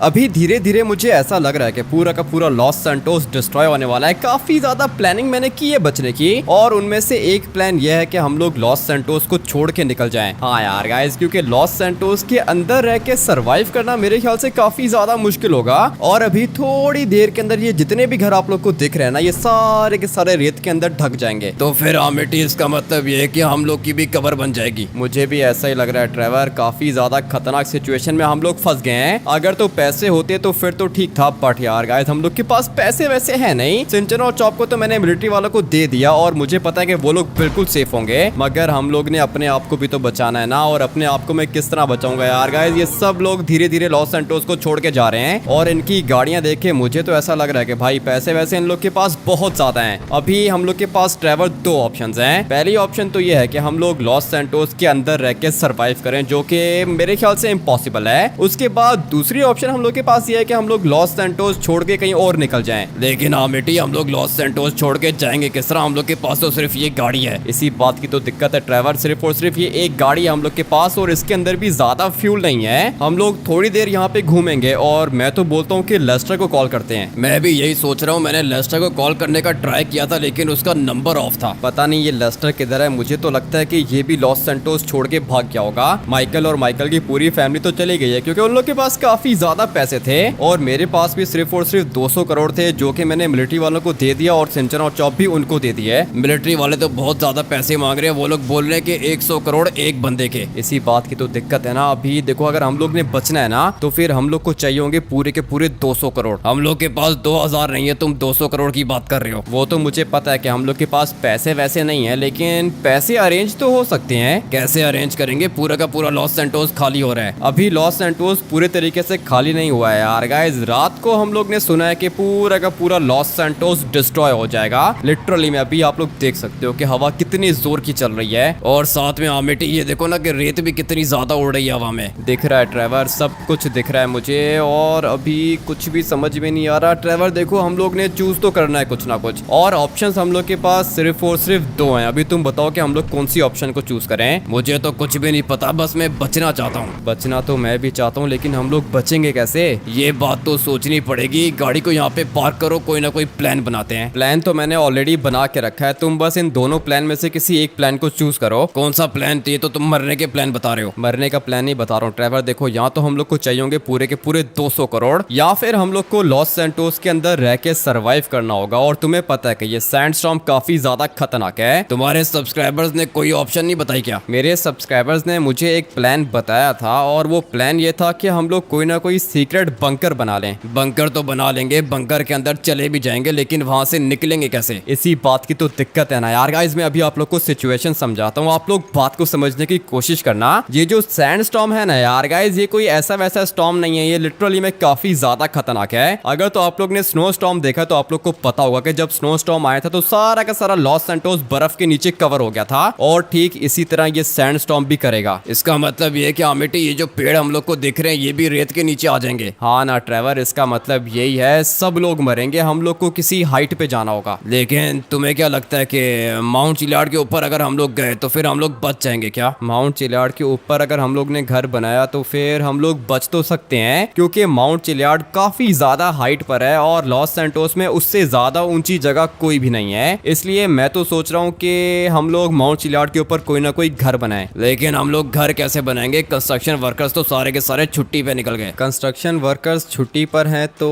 अभी धीरे धीरे मुझे ऐसा लग रहा है कि पूरा का पूरा लॉस सैंटोस डिस्ट्रॉय होने वाला है। काफी ज्यादा प्लानिंग मैंने की है बचने की, और उनमें से एक प्लान यह है कि हम लोग लॉस सैंटोस को छोड़ के निकल जाएं। हाँ यार गाइस, क्योंकि लॉस सैंटोस के अंदर रह के सरवाइव करना मेरे ख्याल से काफी ज्यादा मुश्किल होगा। और अभी थोड़ी देर के अंदर ये जितने भी घर आप लोग को दिख रहे हैं ना, ये सारे के सारे रेत के अंदर ढक जाएंगे। तो फिर आमिटी इसका मतलब ये है कि हम लोग की भी कब्र बन जाएगी। मुझे भी ऐसा ही लग रहा है ट्रेवर, काफी ज्यादा खतरनाक सिचुएशन में हम लोग फंस गए हैं। अगर तो पैसे होते तो फिर तो ठीक था, बट यार गाइस हम लोग के पास पैसे वैसे है नहीं। सिंचन और चॉप को तो मैंने मिलिट्री वालों को दे दिया और मुझे पता है कि वो लोग बिल्कुल सेफ होंगे, मगर हम लोग ने अपने आप को भी तो बचाना है ना। और अपने आप को मैं किस तरह बचाऊंगा यार गाइस। ये सब लोग धीरे धीरे लॉस सैंटोस को छोड़ के जा रहे हैं और इनकी गाड़ियां देख के मुझे तो ऐसा लग रहा है कि भाई पैसे वैसे इन लोग के पास बहुत ज्यादा हैं। अभी हम लोग के पास ट्रेवर दो ऑप्शंस हैं। पहली ऑप्शन तो ये है कि हम लोग लॉस सैंटोस के अंदर रह के सरवाइव करें, जो कि मेरे ख्याल से इम्पॉसिबल है। उसके बाद दूसरी ऑप्शन हम लोग के पास ये है कि हम लोग लॉस सैंटोस छोड़ के कहीं और निकल जाएं। लेकिन आमिटी हम लोग लॉस सैंटोस छोड़ के जाएंगे किस तरह? हम लोग के पास तो सिर्फ ये गाड़ी है। इसी बात की तो दिक्कत है ट्रेवर, सिर्फ और सिर्फ ये एक गाड़ी है हम लोग के पास और इसके अंदर भी ज्यादा फ्यूल नहीं है। हम लोग थोड़ी देर यहाँ पे घूमेंगे और मैं तो बोलता हूँ कि लेस्टर को कॉल करते हैं। मैं भी यही सोच रहा हूँ। मैंने लेस्टर को कॉल करने का ट्राई किया था लेकिन उसका नंबर ऑफ था। पता नहीं ये लेस्टर किधर है। मुझे तो लगता है कि ये भी लॉस सैंटोस छोड़ के भाग गया होगा। माइकल और माइकल की पूरी फैमिली तो चली गई है क्योंकि उन लोग के पास काफी ज्यादा पैसे थे और मेरे पास भी सिर्फ और सिर्फ 200 करोड़ थे, जो कि मैंने मिलिट्री वालों को दे दिया और सिंचन और चॉप भी उनको दे दिए। मिलिट्री वाले तो बहुत ज्यादा पैसे मांग रहे हैं। वो लोग बोल रहे हैं कि 100 करोड़ एक बंदे के। इसी बात की तो दिक्कत है ना। अभी देखो, अगर हम लोग ने बचना है ना तो फिर हम लोग को चाहिए होंगे पूरे के पूरे 200 करोड़। हम लोग के पास 2000 नहीं है, तुम 200 करोड़ की बात कर रहे हो। वो तो मुझे पता है कि हम लोग के पास पैसे वैसे नहीं है, लेकिन पैसे अरेंज तो हो सकते हैं। कैसे अरेंज करेंगे? पूरा का पूरा लॉस सैंटोस खाली हो रहा है। अभी लॉस सैंटोस पूरे तरीके से खाली नहीं हुआ है यार गाइस। रात को हम लोग ने सुना है कि पूरा का पूरा लॉस सैंटोस डिस्ट्रॉय हो जाएगा लिटरली में। अभी आप लोग देख सकते हो कि हवा कितनी जोर की चल रही है और साथ में आमिटी ये देखो ना कि रेत भी कितनी ज्यादा उड़ रही है हवा में। दिख रहा है ट्रेवर, सब कुछ दिख रहा है मुझे और अभी कुछ भी समझ में नहीं आ रहा। ट्रेवर देखो, हम लोग ने चूज तो करना है कुछ ना कुछ, और ऑप्शंस हम लोग के पास सिर्फ और सिर्फ दो हैं। अभी तुम बताओ कि हम लोग कौन सी ऑप्शन को चूज करें। मुझे तो कुछ भी नहीं पता, बस मैं बचना चाहता हूँ। बचना तो मैं भी चाहता हूँ, लेकिन हम लोग बचेंगे कैसे? ये बात तो सोचनी पड़ेगी। गाड़ी को यहाँ पे पार्क करो, कोई ना कोई प्लान बनाते हैं। प्लान तो मैंने ऑलरेडी बना के रखा है, तुम बस इन दोनों प्लान में से किसी एक प्लान को चूज करो। कौन सा प्लान? ये तो तुम मरने के प्लान बता रहे हो। मरने का प्लान नहीं बता रहा हूँ ट्रेवर। देखो, यहाँ तो हम लोग को चाहिए होंगे पूरे के पूरे 200 करोड़, या फिर हम लोग को लॉस सैंटोस के अंदर रह के सरवाइव करना होगा। और तुम्हें पता है कि ये सैंडस्टॉर्म काफी ज्यादा खतरनाक है। तुम्हारे सब्सक्राइबर्स ने कोई ऑप्शन नहीं बताई क्या? मेरे सब्सक्राइबर्स ने मुझे एक प्लान बताया था और वो प्लान ये था कि हम लोग कोई ना कोई सीक्रेट बंकर बना लें। बंकर तो बना लेंगे, बंकर के अंदर चले भी जाएंगे, लेकिन वहां से निकलेंगे कैसे? इसी बात की तो दिक्कत है ना यार गाइस। मैं अभी आप लोग को सिचुएशन समझाता हूँ, आप लोग बात को समझने की कोशिश करना। ये जो सैंड स्टॉर्म है ना यार गाइस, ये कोई ऐसा वैसा स्टॉर्म नहीं है, ये लिटरली में काफी ज्यादा खतरनाक है। अगर तो आप लोग ने स्नो स्टॉर्म देखा तो आप लोग को पता होगा कि जब स्नो स्टॉर्म आया था तो सारा का सारा लॉस सैंटोस बर्फ के नीचे कवर हो गया था, और ठीक इसी तरह ये सैंड स्टॉर्म भी करेगा। इसका मतलब ये है कि आमिटी ये जो पेड़ हम लोग को दिख रहे हैं ये भी रेत के नीचे आ जाएंगे। हाँ ना ट्रेवर, इसका मतलब यही है, सब लोग मरेंगे, हम लोग को किसी हाइट पे जाना होगा। लेकिन तुम्हें क्या लगता है कि माउंट चिलियार्ड के ऊपर अगर हम लोग गए तो फिर हम लोग बच जाएंगे क्या? माउंट चिलियार्ड के ऊपर अगर हम लोग ने घर बनाया तो फिर हम लोग बच तो सकते हैं, क्योंकि माउंट चिलियार्ड काफी ज्यादा हाइट पर है और लॉस सैंटोस में उससे ज्यादा ऊंची जगह कोई भी नहीं है। इसलिए मैं तो सोच रहा हूँ कि हम लोग माउंट चिलियार्ड के ऊपर कोई ना कोई घर बनाए। लेकिन हम लोग घर कैसे बनाएंगे? कंस्ट्रक्शन वर्कर्स तो सारे के सारे छुट्टी पे निकल गए। कंस्ट्रक्शन वर्कर्स छुट्टी पर हैं तो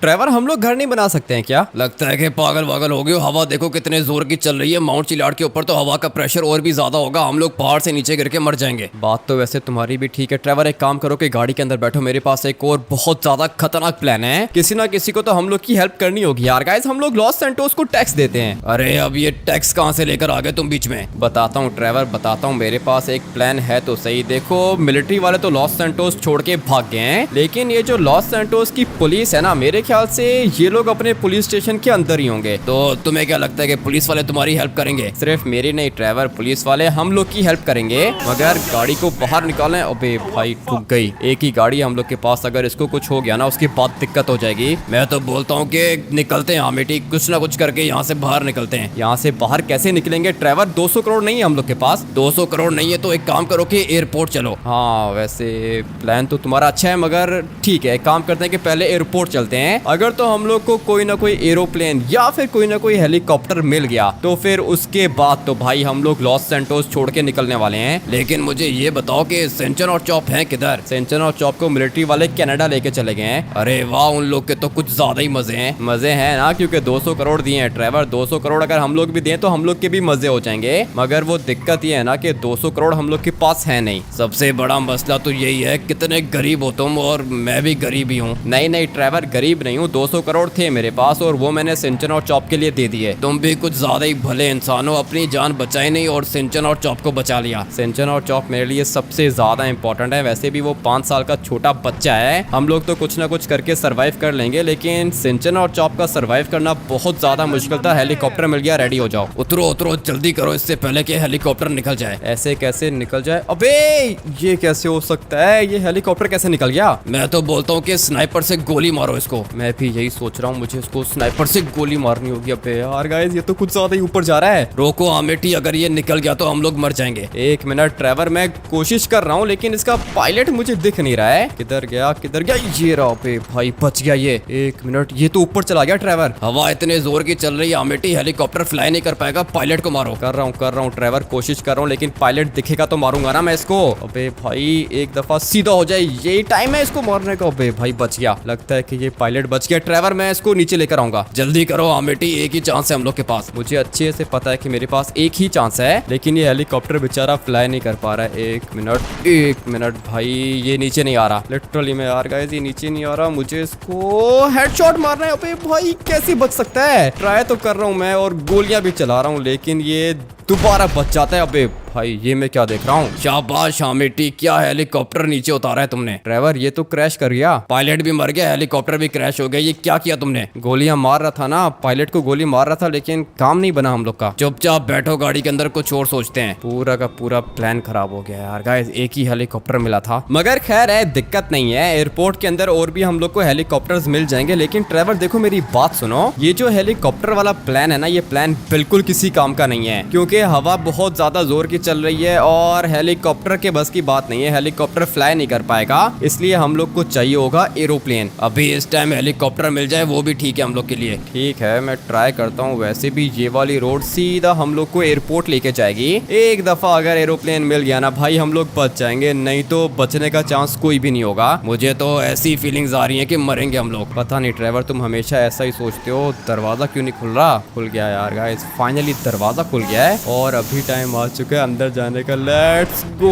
ट्रेवर हम लोग घर नहीं बना सकते हैं क्या? लगता है कि पागल वागल हो गए हो। हवा देखो कितने जोर की चल रही है। माउंट चिलियार्ड के ऊपर तो हवा का प्रेशर और भी ज्यादा होगा, हम लोग पहाड़ से नीचे गिर के मर जाएंगे। बात तो वैसे तुम्हारी भी ठीक है ट्रेवर। एक काम करो कि गाड़ी के अंदर बैठो, मेरे पास एक और बहुत ज्यादा खतरनाक प्लान है। किसी ना किसी को तो हम लोग की हेल्प करनी होगी यार गाइस। हम लोग लॉस सैंटोस को टैक्स देते हैं। अरे अब ये टैक्स कहाँ से लेकर आ गए तुम बीच में? बताता हूँ ट्रेवर, बताता हूँ। मेरे पास एक प्लान है तो सही। देखो, मिलिट्री वाले तो लॉस सैंटोस छोड़ के भाग गए हैं, लेकिन ये जो लॉस सैंटोस की पुलिस है ना, मेरे ख्याल से ये लोग अपने पुलिस स्टेशन के अंदर ही होंगे। तो तुम्हें क्या लगता है कि पुलिस वाले तुम्हारी हेल्प करेंगे? सिर्फ मेरी नहीं ट्रेवर, पुलिस वाले हम लोग की हेल्प करेंगे, मगर गाड़ी को बाहर निकालें। अबे भाई, ठुक गई। एक ही गाड़ी हम लोग के पास, अगर इसको कुछ हो गया ना उसके बाद दिक्कत हो जाएगी। मैं तो बोलता हूँ कि निकलते हैं आमिटी, कुछ ना कुछ करके यहाँ से बाहर निकलते हैं। यहाँ से बाहर कैसे निकलेंगे ट्रेवर? 200 करोड़ नहीं है हम लोग के पास। 200 करोड़ नहीं है तो एक काम करो कि एयरपोर्ट चलो। हाँ, वैसे प्लान तो तुम्हारा अच्छा है, मगर ठीक है, काम करते हैं कि पहले एयरपोर्ट चलते हैं। अगर तो हम लोग को कोई ना कोई एरोप्लेन या फिर कोई ना कोई हेलीकॉप्टर मिल गया तो फिर उसके बाद तो भाई हम लोग लॉस सैंटोस छोड़ के निकलने वाले हैं। लेकिन मुझे ये बताओ कि सिंचन और चॉप हैं किधर? सिंचन और चॉप को मिलिट्री वाले कनाडा लेके चले गए हैं। अरे वाह, उन लोग के तो कुछ ज्यादा ही मजे हैं। मजे हैं ना, क्योंकि 200 करोड़ दिए हैं ट्रेवर। 200 करोड़ अगर हम लोग भी दें तो हम लोग के भी मजे हो जाएंगे, मगर वो दिक्कत ये है ना कि 200 करोड़ हम लोग के पास है नहीं। सबसे बड़ा मसला तो यही है, कितने गरीब हो तुम, और मैं भी गरीब ही हूँ। नहीं ट्रेवर, गरीब नहीं हूँ। 200 करोड़ थे मेरे पास और वो मैंने सिंचन और चॉप के लिए दे दिए। तुम भी कुछ ज्यादा ही भले इंसान हो, अपनी जान बचाई नहीं और सिंचन और चॉप को बचा लिया। सिंचन और चॉप मेरे लिए सबसे ज्यादा इंपॉर्टेंट है। वैसे भी वो 5 साल का छोटा बच्चा है। हम लोग तो कुछ ना कुछ करके सरवाइव कर लेंगे, लेकिन सिंचन और चॉप का सरवाइव करना बहुत ज्यादा मुश्किल था। हेलीकॉप्टर मिल गया, रेडी हो जाओ। उतरो उतरो, जल्दी करो, इससे पहले कि हेलीकॉप्टर निकल जाए। ऐसे कैसे निकल जाए? अबे ये कैसे हो सकता है? ये हेलीकॉप्टर कैसे निकल गया? मैं तो बोलता हूँ कि स्नाइपर से गोली मारो इसको। मैं भी यही सोच रहा हूँ, मुझे इसको स्नाइपर से गोली मारनी होगी। अबे यार गाइस, ये तो कुछ ज्यादा ही ऊपर जा रहा है। रोको आमेटी, अगर ये निकल गया तो हम लोग मर जाएंगे। 1 मिनट ट्रेवर, मैं कोशिश कर रहा हूँ लेकिन इसका पायलट मुझे दिख नहीं रहा है। किधर गया? ये रहा। पे भाई बच गया ये। 1 मिनट, ये तो ऊपर चला गया ट्रेवर। हवा इतने जोर की चल रही है आमेटी, हेलीकॉप्टर फ्लाई नहीं कर पाएगा। पायलट को मारो। कर रहा हूँ ट्रेवर, कोशिश कर रहा हूँ, लेकिन पायलट दिखेगा तो मारूंगा ना मैं इसको। अबे भाई एक दफा सीधा हो जाए, यही टाइम है इसको मारने का। अबे भाई बच गया, लगता है कि ये पायलट बच गया। ट्रेवर, मैं इसको नीचे लेकर आऊंगा। जल्दी करो आमेटी, एक ही चांस है हम लोग के पास। मुझे अच्छे से पता है कि मेरे पास एक ही चांस है, लेकिन ये हेलीकॉप्टर बेचारा फ्लाई नहीं कर पा रहा है। 1 मिनट भाई, ये नीचे नहीं आ रहा। लिटरली में यार गाइस, ये नीचे नहीं आ रहा। मुझे इसको हेडशॉट मारना है। अबे भाई कैसे बच सकता है? ट्राई तो कर रहा हूँ मैं और गोलियां भी चला रहा हूँ, लेकिन ये दोबारा बच जाता है। अबे भाई ये मैं क्या देख रहा हूँ? शाबाश आमेटी, क्या हेलीकॉप्टर नीचे उतारा है तुमने। ड्राइवर, ये तो क्रैश कर गया। पायलट भी मर गया, हेलीकॉप्टर भी क्रैश हो गया। ये क्या किया तुमने? गोलियां मार रहा था ना, पायलट को गोली मार रहा था, लेकिन काम नहीं बना हम लोग का। चुपचाप बैठो गाड़ी के अंदर, कुछ और सोचते हैं। पूरा का पूरा प्लान खराब हो गया यार गाइस। एक ही हेलीकॉप्टर मिला था, मगर खैर है, दिक्कत नहीं है। एयरपोर्ट के अंदर और भी हम लोग को हेलीकॉप्टर्स मिल जाएंगे। लेकिन ड्राइवर देखो, मेरी बात सुनो, ये जो हेलीकॉप्टर वाला प्लान है ना, ये प्लान बिल्कुल किसी काम का नहीं है, क्योंकि हवा बहुत ज्यादा जोर की चल रही है और हेलीकॉप्टर के बस की बात नहीं है। हेलीकॉप्टर फ्लाई नहीं कर पाएगा, इसलिए हम लोग को चाहिए होगा एरोप्लेन। अभी इस टाइम हेलीकॉप्टर मिल जाए वो भी ठीक है हम लोग के लिए। ठीक है, मैं ट्राई करता हूँ। वैसे भी ये वाली रोड सीधा हम लोग को एयरपोर्ट लेके जाएगी। एक दफा अगर एरोप्लेन मिल गया ना भाई, हम लोग बच जाएंगे, नहीं तो बचने का चांस कोई भी नहीं होगा। मुझे तो ऐसी फीलिंग्स आ रही है कि मरेंगे हम लोग। पता नहीं ड्राइवर, तुम हमेशा ऐसा ही सोचते हो। दरवाजा क्यों नहीं खुल रहा? खुल गया यार गाइस, फाइनली दरवाजा खुल गया है और अभी टाइम आ चुका है अंदर जाने का। Let's go.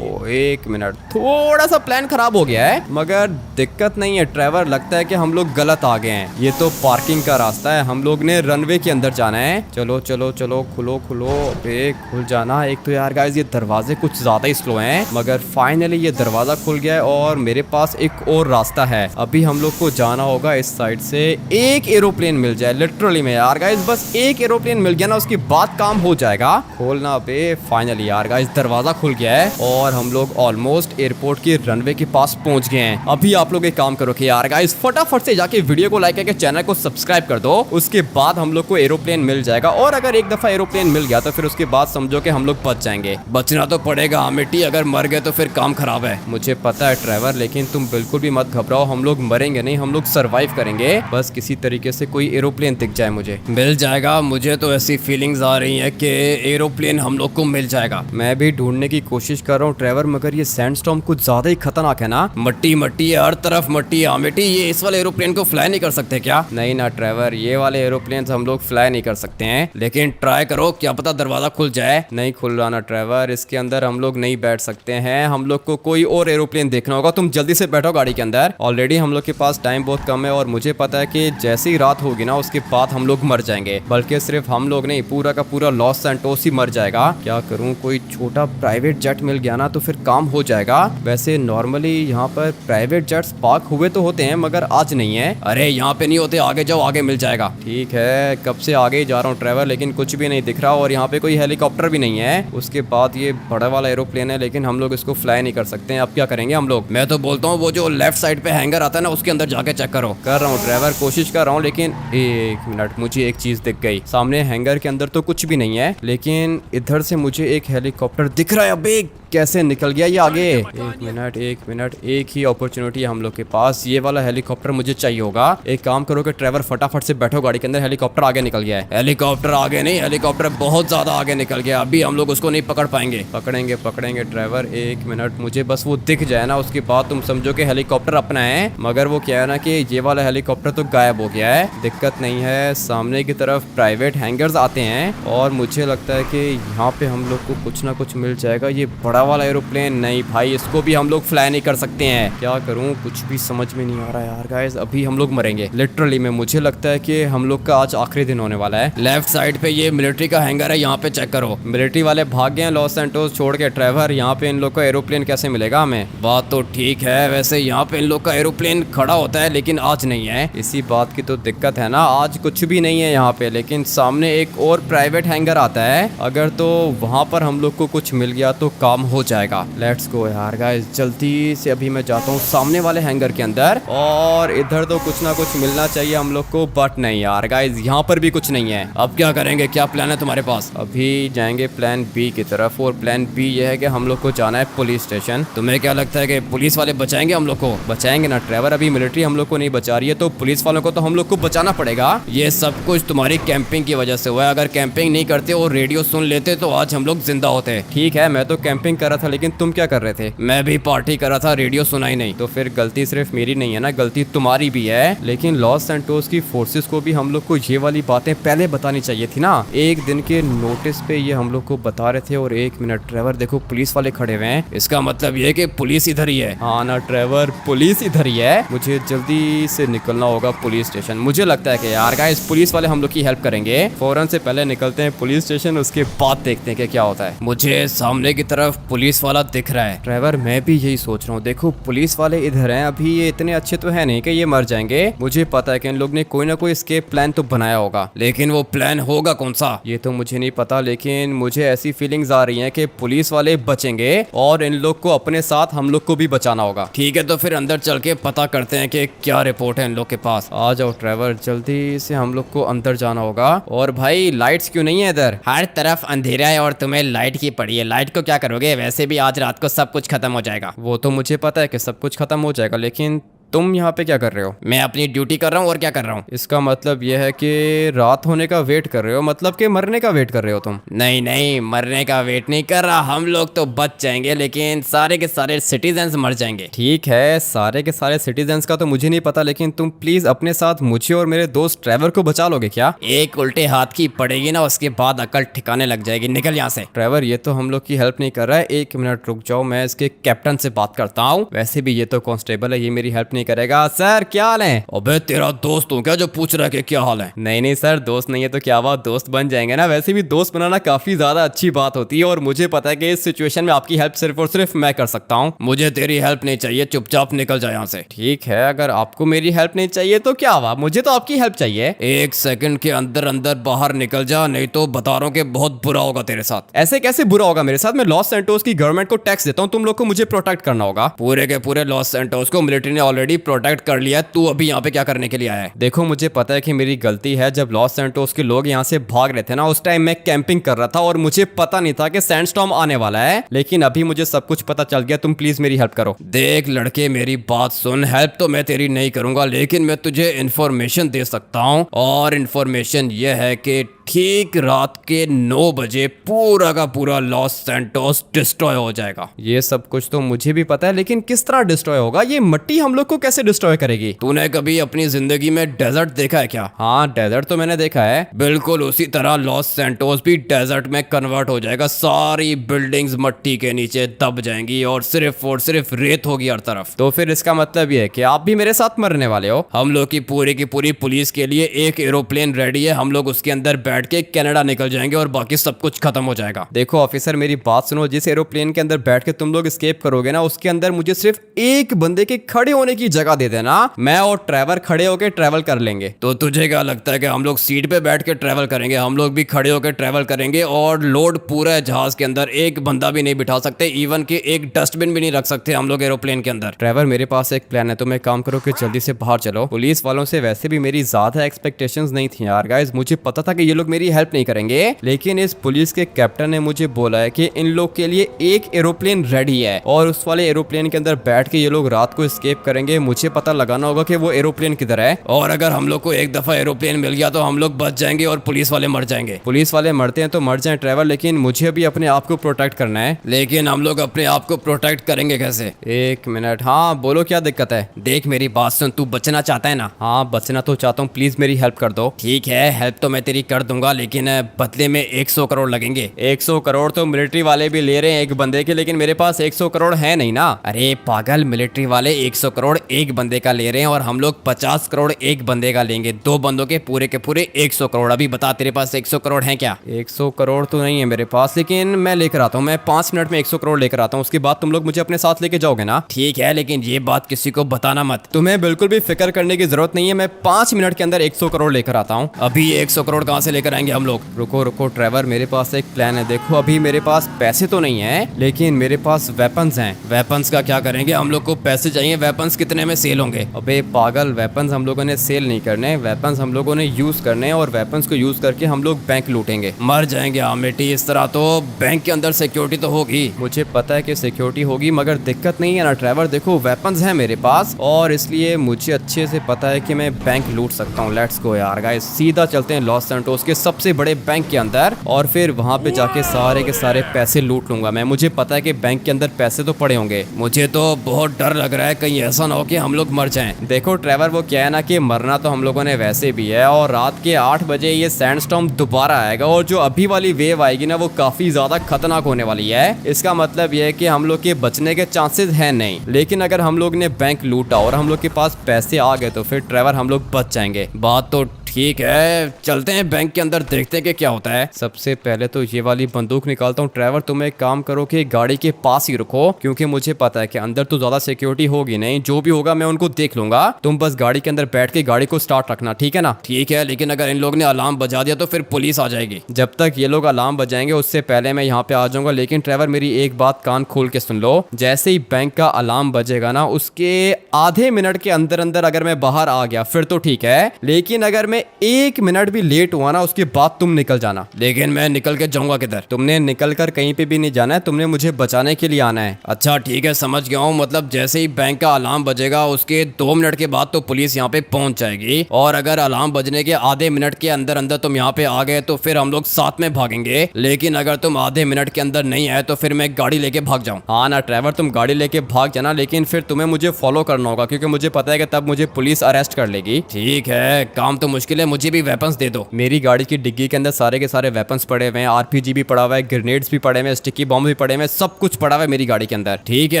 1 मिनट, थोड़ा सा प्लान खराब हो गया है, मगर दिक्कत नहीं है ड्राइवर। लगता है कि हम लोग गलत आ गए हैं। ये तो पार्किंग का रास्ता है, हम लोग ने रनवे के अंदर जाना है। चलो चलो चलो, खुलो खुलो। अबे खुल जाना। एक तो यार गाइस, ये दरवाजे कुछ ज्यादा ही स्लो हैं, मगर फाइनली ये दरवाजा खुल गया है और मेरे पास एक और रास्ता है। अभी हम लोग को जाना होगा इस साइड से। एक एरोप्लेन मिल जाए, लिटरली में यार गाइस, बस एक एरोप्लेन मिल गया ना, उसके बाद काम हो जाएगा। खोलना पे। फाइनली यार गाइस, दरवाजा खुल गया है और हम लोग ऑलमोस्ट एयरपोर्ट के रनवे के पास पहुंच गए हैं। अभी आप लोग एक काम करो कि यार गाइस, फटाफट से जाके वीडियो को लाइक करके चैनल को सब्सक्राइब कर दो। उसके बाद हम लोग को एरोप्लेन मिल जाएगा और अगर एक दफा एरोप्लेन मिल गया तो फिर उसके बाद समझो कि हम लोग बच जाएंगे। बचना तो पड़ेगा आमेटी, अगर मर गए तो फिर काम खराब है। मुझे पता है ड्राइवर, लेकिन तुम बिल्कुल भी मत घबराओ। हम लोग मरेंगे नहीं, हम लोग सरवाइव करेंगे। बस किसी तरीके से कोई एरोप्लेन दिख जाए मुझे। मिल जाएगा, मुझे तो ऐसी फीलिंग्स आ रही है कि एरोप्लेन हम लोग को मिल जाएगा। मैं भी ढूंढने की कोशिश कर रहा हूँ ड्राइवर, मगर ये सैंडस्टॉर्म कुछ ज्यादा ही खतरनाक है ना। मट्टी मट्टी है, हर तरफ मट्टी है आमेटी। ये इस वाले एरोप्लेन को फ्लाई नहीं कर सकते क्या? नहीं ना ड्राइवर, ये वाले एरोप्लेन हम लोग फ्लाई नहीं कर सकते हैं। लेकिन ट्राई करो, क्या पता दरवाजा खुल जाए। नहीं खुल रहा ना ड्राइवर, इसके अंदर हम लोग नहीं बैठ सकते हैं। हम लोग को कोई और एरोप्लेन देखना होगा। तुम जल्दी से बैठो गाड़ी के अंदर। ऑलरेडी हम लोग के पास टाइम बहुत कम है और मुझे पता है कि जैसे ही रात होगी ना, उसके बाद हम लोग मर जाएंगे। बल्कि सिर्फ हम लोग नहीं, पूरा का पूरा लॉस सैंटोस ही मर जाएगा। क्या करूँ, कोई छोटा प्राइवेट जेट मिल गया ना तो फिर काम हो जाएगा। वैसे नॉर्मली यहाँ पर प्राइवेट जेट्स पार्क हुए तो होते हैं, मगर आज नहीं है। अरे यहाँ पे नहीं होते, आगे जाओ, आगे मिल जाएगा। ठीक है, कब से आगे ही जा रहा हूँ ड्राइवर, लेकिन कुछ भी नहीं दिख रहा और यहाँ पे कोई हेलीकॉप्टर भी नहीं है। उसके बाद ये बड़ा वाला एरोप्लेन है, लेकिन हम लोग इसको फ्लाई नहीं कर सकते हैं। अब क्या करेंगे हम लोग? मैं तो बोलता हूँ वो जो लेफ्ट साइड पे हैंगर आता है ना, उसके अंदर जाके चेक करो। कर रहा हूँ ड्राइवर, कोशिश कर रहा हूँ, लेकिन 1 मिनट, मुझे एक चीज दिख गई। सामने हैंगर के अंदर तो कुछ भी नहीं है, लेकिन इधर से मुझे एक हेलीकॉप्टर दिख रहा है। अबे कैसे निकल गया ये आगे। एक मिनट, एक ही अपॉर्चुनिटी है हम लोग के पास। ये वाला हेलीकॉप्टर मुझे चाहिए होगा। एक काम करो कि ट्रेवर फटाफट से बैठो गाड़ी के अंदर, हेलीकॉप्टर आगे निकल गया है। हेलीकॉप्टर आगे नहीं, हेलीकॉप्टर बहुत ज्यादा आगे निकल गया, अभी हम लोग उसको नहीं पकड़ पाएंगे। पकड़ेंगे ट्रेवर, एक मिनट, मुझे बस वो दिख जाए ना, उसके बाद तुम समझो कि हेलीकॉप्टर अपना है। मगर वो क्या है ना कि ये वाला हेलीकॉप्टर तो गायब हो गया है। दिक्कत नहीं है, सामने की तरफ प्राइवेट हैंगर्स आते हैं और मुझे लगता है कि यहाँ पे हम लोग को कुछ ना कुछ मिल जाएगा। ये बड़ा वाला एरोप्लेन, नहीं भाई इसको भी हम लोग फ्लाई नहीं कर सकते हैं। क्या करूँ, कुछ भी समझ में नहीं आ रहा यार गाइस। अभी हम लोग मरेंगे लिटरली में। मुझे लगता है कि हम लोग का आज आखिरी दिन होने वाला है। लेफ्ट साइड पे ये मिलिट्री का हैंगर है, यहाँ पे चेक करो। मिलिट्री वाले भाग गए हैं लॉस सैंटोस छोड़ के। ट्रेवर, यहाँ पे इन लोग का एरोप्लेन कैसे मिलेगा हमें? बात तो ठीक है, वैसे यहाँ पे इन लोग का एरोप्लेन खड़ा होता है लेकिन आज नहीं है। इसी बात की तो दिक्कत है ना, आज कुछ भी नहीं है यहाँ पे। लेकिन सामने एक और प्राइवेट हैंगर आता है, अगर तो वहाँ पर हम लोग को कुछ मिल गया तो काम हो जाएगा। लेट्स गो यार गाइस, जल्दी से अभी मैं जाता हूँ सामने वाले हैंगर के अंदर। और इधर तो कुछ ना कुछ मिलना चाहिए हम लोग को, बट नहीं यार गाइस, यहाँ पर भी कुछ नहीं है। अब क्या करेंगे, क्या प्लान है तुम्हारे पास? अभी जाएंगे प्लान बी की तरफ, और प्लान बी ये है कि हम लोग को जाना है पुलिस स्टेशन। तुम्हें क्या लगता है कि पुलिस वाले बचाएंगे हम लोग को? बचाएंगे ना ट्रेवर, अभी मिलिट्री हम लोग को नहीं बचा रही है तो पुलिस वालों को तो हम लोग को बचाना पड़ेगा। ये सब कुछ तुम्हारी कैंपिंग की वजह से हुआ है। अगर कैंपिंग नहीं करते और रेडियो सुन लेते तो आज हम लोग जिंदा होते। ठीक है, मैं तो कैंपिंग कर रहा था, लेकिन तुम क्या कर रहे थे? मैं भी पार्टी कर रहा था, रेडियो सुना ही नहीं। तो फिर गलती सिर्फ मेरी नहीं है ना, गलती तुम्हारी भी है। लेकिन लॉस सैंटोस की फोर्सेस को भी हम लोग को ये वाली बातें पहले बतानी चाहिए थी ना। एक दिन के नोटिस पे ये हम लोग को बता रहे थे। और एक मिनट ट्रेवर, देखो पुलिस वाले खड़े हुए हैं। इसका मतलब ये कि पुलिस इधर ही है। हाँ ना ट्रेवर, पुलिस इधर ही है। मुझे जल्दी से निकलना होगा पुलिस स्टेशन। मुझे लगता है कि यार गाइस पुलिस वाले हम लोग की हेल्प करेंगे। फौरन से पहले निकलते हैं पुलिस स्टेशन, उसके बाद देखते हैं कि क्या होता है। मुझे सामने की तरफ पुलिस वाला दिख रहा है। ट्रेवर, मैं भी यही सोच रहा हूँ। देखो पुलिस वाले इधर हैं, अभी ये इतने अच्छे तो है नहीं कि ये मर जाएंगे। मुझे पता है कि इन लोग ने कोई ना कोई एस्केप प्लान तो बनाया होगा, लेकिन वो प्लान होगा कौन सा ये तो मुझे नहीं पता। लेकिन मुझे ऐसी फीलिंग्स आ रही हैं कि पुलिस वाले बचेंगे और इन लोग को अपने साथ हम लोग को भी बचाना होगा। ठीक है, तो फिर अंदर चल के पता करते हैं कि क्या रिपोर्ट है इन लोग के पास। आ जाओ ट्रेवर, जल्दी से हम लोग को अंदर जाना होगा। और भाई लाइट्स क्यों नहीं है इधर? हर तरफ अंधेरा है और तुम्हें लाइट की पड़ी है। लाइट को क्या करोगे, वैसे भी आज रात को सब कुछ खत्म हो जाएगा। वो तो मुझे पता है कि सब कुछ खत्म हो जाएगा, लेकिन तुम यहाँ पे क्या कर रहे हो? मैं अपनी ड्यूटी कर रहा हूँ, और क्या कर रहा हूँ? इसका मतलब यह है कि रात होने का वेट कर रहे हो, मतलब कि मरने का वेट कर रहे हो तुम? नहीं नहीं, मरने का वेट नहीं कर रहा। हम लोग तो बच जाएंगे, लेकिन सारे के सारे सिटीजन्स मर जाएंगे। ठीक है, सारे के सारे सिटीजन्स का तो मुझे नहीं पता, लेकिन तुम प्लीज अपने साथ मुझे और मेरे दोस्त ट्रेवर को बचा लोगे क्या? एक उल्टे हाथ की पड़ेगी ना, उसके बाद अकल ठिकाने लग जाएगी। निकल यहाँ से। ट्रेवर, ये तो हम लोग की हेल्प नहीं कर रहा है। एक मिनट रुक जाओ, मैं इसके कैप्टन से बात करता हूँ। वैसे भी ये तो कांस्टेबल है, ये मेरी हेल्प नहीं करेगा। सर क्या हाल है? अबे तेरा दोस्त हूँ क्या जो पूछ रहा है कि क्या हाल है? नहीं सर, दोस्त नहीं है तो क्या हुआ, दोस्त बन जाएंगे ना। वैसे भी दोस्त बनाना काफी ज्यादा अच्छी बात होती है, और मुझे पता है कि इस सिचुएशन में आपकी हेल्प सिर्फ और सिर्फ मैं कर सकता हूँ। मुझे तेरी हेल्प नहीं चाहिए, चुपचाप निकल जा यहाँ से। ठीक है, अगर आपको मेरी हेल्प नहीं चाहिए तो क्या हुआ, मुझे तो आपकी हेल्प चाहिए। एक सेकंड के अंदर अंदर बाहर निकल जा, नहीं तो बता रहा हूँ कि बहुत बुरा होगा तेरे साथ। ऐसे कैसे बुरा होगा मेरे साथ? मैं लॉस सैंटोस की गवर्नमेंट को टैक्स देता हूँ, तुम लोग को मुझे प्रोटेक्ट करना होगा। पूरे के पूरे लॉस सैंटोस को मिलिट्री ने ऑलरेडी प्रोटेक्ट कर लिया है, तू अभी यहाँ पे क्या करने के लिए आया है? देखो मुझे पता है कि मेरी गलती है। जब लॉस सैंटोस के लोग यहाँ से भाग रहे थे ना, उस टाइम मैं कैंपिंग कर रहा था और मुझे पता नहीं था कि सैंडस्टॉर्म आने वाला है। लेकिन अभी मुझे सब कुछ पता चल गया, तुम प्लीज मेरी हेल्प करो। देख लड़के, मेरी बात सुन। हेल्प तो मैं तेरी नहीं करूंगा, लेकिन मैं तुझे इन्फॉर्मेशन दे सकता हूँ। और इन्फॉर्मेशन यह है कि ठीक रात के 9 बजे पूरा का पूरा लॉस सैंटोस डिस्ट्रॉय हो जाएगा। ये सब कुछ तो मुझे भी पता है, लेकिन किस तरह डिस्ट्रॉय होगा? ये मिट्टी हम लोग को कैसे डिस्ट्रॉय करेगी? तूने कभी अपनी जिंदगी में डेजर्ट देखा है क्या? हाँ, डेजर्ट तो मैंने देखा है। बिल्कुल उसी तरह लॉस सैंटोस भी डेजर्ट में कन्वर्ट हो जाएगा। सारी बिल्डिंग्स मिट्टी के नीचे दब जाएंगी और सिर्फ रेत होगी हर तरफ। तो फिर इसका मतलब ये है कि आप भी मेरे साथ मरने वाले हो? हम लोग की पूरी पुलिस के लिए एक एरोप्लेन रेडी है। हम लोग उसके अंदर बैठ के कनाडा निकल जाएंगे और बाकी सब कुछ खत्म हो जाएगा। देखो ऑफिसर, मेरी बात सुनो। जिस एरोप्लेन के अंदर बैठ के तुम लोग एस्केप करोगे ना, उसके अंदर मुझे सिर्फ एक बंदे के खड़े होने की जगह दे देना। मैं और ट्रेवर खड़े होकर ट्रेवल कर लेंगे। तो तुझे क्या लगता है कि हम लोग सीट पे बैठ के ट्रेवल करेंगे? हम लोग भी खड़े होकर ट्रेवल करेंगे और लोड पूरा जहाज के अंदर एक बंदा भी नहीं बिठा सकते, इवन कि एक डस्टबिन भी नहीं रख सकते हम लोग एरोप्लेन के अंदर। ट्रेवर, मेरे पास एक प्लान है। तुम एक काम करो कि जल्दी से बाहर चलो। पुलिस वालों से वैसे भी मेरी ज्यादा एक्सपेक्टेशंस नहीं थी यार गाइस। मुझे पता था कि ये लोग लोग मेरी हेल्प नहीं करेंगे, लेकिन इस पुलिस के कैप्टन ने मुझे बोला है कि इन लोग के लिए एक एरोप्लेन रेडी है और उस वाले एरोप्लेन के अंदर बैठ के ये लोग रात को एस्केप करेंगे। मुझे पता लगाना होगा कि वो एरोप्लेन किधर है। और अगर हम लोग को एक दफा एरोप्लेन मिल गया तो हम लोग बच जाएंगे और पुलिस वाले मर जाएंगे। पुलिस वाले मरते हैं तो मर जाएं ट्रेवर, लेकिन मुझे भी अपने आप को प्रोटेक्ट करना है। लेकिन हम लोग अपने आप को प्रोटेक्ट करेंगे कैसे? एक मिनट, हाँ बोलो क्या दिक्कत है। देख मेरी बात सुन, तू बचना चाहता है ना? हाँ बचना तो चाहता हूँ, प्लीज मेरी हेल्प कर दो। ठीक है, हेल्प तो मैं तेरी कर दूंगा, लेकिन बदले में 100 करोड़ लगेंगे। 100 करोड़ तो मिलिट्री वाले भी ले रहे हैं एक बंदे के, लेकिन मेरे पास 100 करोड़ है नहीं ना। अरे पागल, मिलिट्री वाले 100 करोड़ एक बंदे का ले रहे हैं और हम लोग 50 करोड़ एक बंदे का लेंगे। 2 बंदों के पूरे 100 करोड़। अभी बता, तेरे पास 100 करोड़ है क्या? 100 करोड़ तो नहीं है मेरे पास, लेकिन मैं लेकर आता हूँ। मैं 5 मिनट में 100 करोड़ लेकर आता हूँ, उसके बाद तुम लोग मुझे अपने साथ लेके जाओगे ना? ठीक है, लेकिन ये बात किसी को बताना मत। तुम्हें बिल्कुल भी फिक्र करने की जरूरत नहीं है, मैं 5 मिनट के अंदर 100 करोड़ लेकर आता हूँ। अभी 100 करोड़ कहाँ से लेकर आएंगे हम लोग? रुको रुको ट्रेवर, मेरे पास एक प्लान है। देखो अभी मेरे पास पैसे तो नहीं है, लेकिन मेरे पास वेपन्स हैं। वेपन्स का क्या करेंगे? हम लोग को पैसे चाहिए। वेपन्स कितने में सेल होंगे? अबे पागल, वेपन्स हम लोगों ने सेल नहीं करने, वेपन्स हम लोगों ने यूज करने हैं और वेपन्स को यूज करके हम लोग बैंक लूटेंगे। मर जाएंगे आमिटी, इस तरह तो बैंक के अंदर सिक्योरिटी तो होगी। मुझे पता है कि सिक्योरिटी होगी, मगर दिक्कत नहीं है ना ट्रेवर। देखो वेपन्स हैं मेरे पास और इसलिए मुझे अच्छे से पता है कि मैं बैंक लूट सकता हूँ। लेट्स गो यार गाइस, सीधा चलते हैं लॉस सैंटोस के सबसे बड़े बैंक के अंदर और फिर वहाँ पे जाके सारे के सारे पैसे लूट लूंगा मैं। मुझे पता है कि बैंक के अंदर पैसे तो पड़े होंगे। मुझे तो बहुत डर लग रहा है, कहीं ऐसा ना हो कि हम लोग मर जाएं। देखो ट्रेवर, वो क्या है ना कि मरना तो हम लोगों ने वैसे भी है और रात के 8 बजे ये सैंडस्टॉर्म दोबारा आएगा और जो अभी वाली वेव आएगी ना वो काफी ज्यादा खतरनाक होने वाली है। इसका मतलब ये है कि हम लोग के बचने के चांसेस है नहीं, लेकिन अगर हम लोग ने बैंक लूटा और हम लोग के पास पैसे आ गए तो फिर ट्रेवर हम लोग बच जाएंगे। बात तो ठीक है, चलते हैं बैंक के अंदर, देखते हैं कि क्या होता है। सबसे पहले तो ये वाली बंदूक निकालता हूँ। ट्रेवर तुम एक काम करो कि गाड़ी के पास ही रुको, क्योंकि मुझे पता है कि अंदर तो ज्यादा सिक्योरिटी होगी नहीं, जो भी होगा मैं उनको देख लूंगा। तुम बस गाड़ी के अंदर बैठ के गाड़ी को स्टार्ट रखना, ठीक है ना? ठीक है, लेकिन अगर इन लोग ने अलार्म बजा दिया तो फिर पुलिस आ जाएगी। जब तक ये लोग अलार्म बजाएंगे उससे पहले मैं यहाँ पे आ जाऊंगा। लेकिन ट्रेवर मेरी एक बात कान खोल के सुन लो, जैसे ही बैंक का अलार्म बजेगा ना उसके आधे मिनट के अंदर अंदर अगर मैं बाहर आ गया फिर तो ठीक है, लेकिन अगर मैं 1 मिनट भी लेट हुआ ना उसके बाद तुम निकल जाना। लेकिन मैं निकल के जाऊंगा किधर? तुमने निकल कर कहीं पे भी नहीं जाना है, तुमने मुझे बचाने के लिए आना है। अच्छा ठीक है, समझ गया हूँ। मतलब जैसे ही बैंक का अलार्म बजेगा उसके 2 मिनट के बाद तो पुलिस यहाँ पे पहुंच जाएगी और अगर अलार्म बजने के आधे मिनट के अंदर अंदर तुम यहाँ पे आ गए तो फिर हम लोग साथ में भागेंगे। लेकिन अगर तुम आधे मिनट के अंदर नहीं आए तो फिर मैं गाड़ी लेके भाग जाऊँ। हाँ ना ट्रेवर, तुम गाड़ी लेके भाग जाना, लेकिन फिर तुम्हें मुझे फॉलो करना होगा क्योंकि मुझे पता है कि तब मुझे पुलिस अरेस्ट कर लेगी। ठीक है, काम तो मुश्किल है, मुझे भी वेपन्स दे दो। मेरी गाड़ी की डिग्गी के अंदर सारे के सारे वेपन्स पड़े हुए हैं, आरपीजी भी पड़ा हुआ है, ग्रेनेड्स भी पड़े हुए हैं, स्टिकी बॉम्ब भी पड़े हुए हैं, सब कुछ पड़ा हुआ है मेरी गाड़ी के अंदर। ठीक है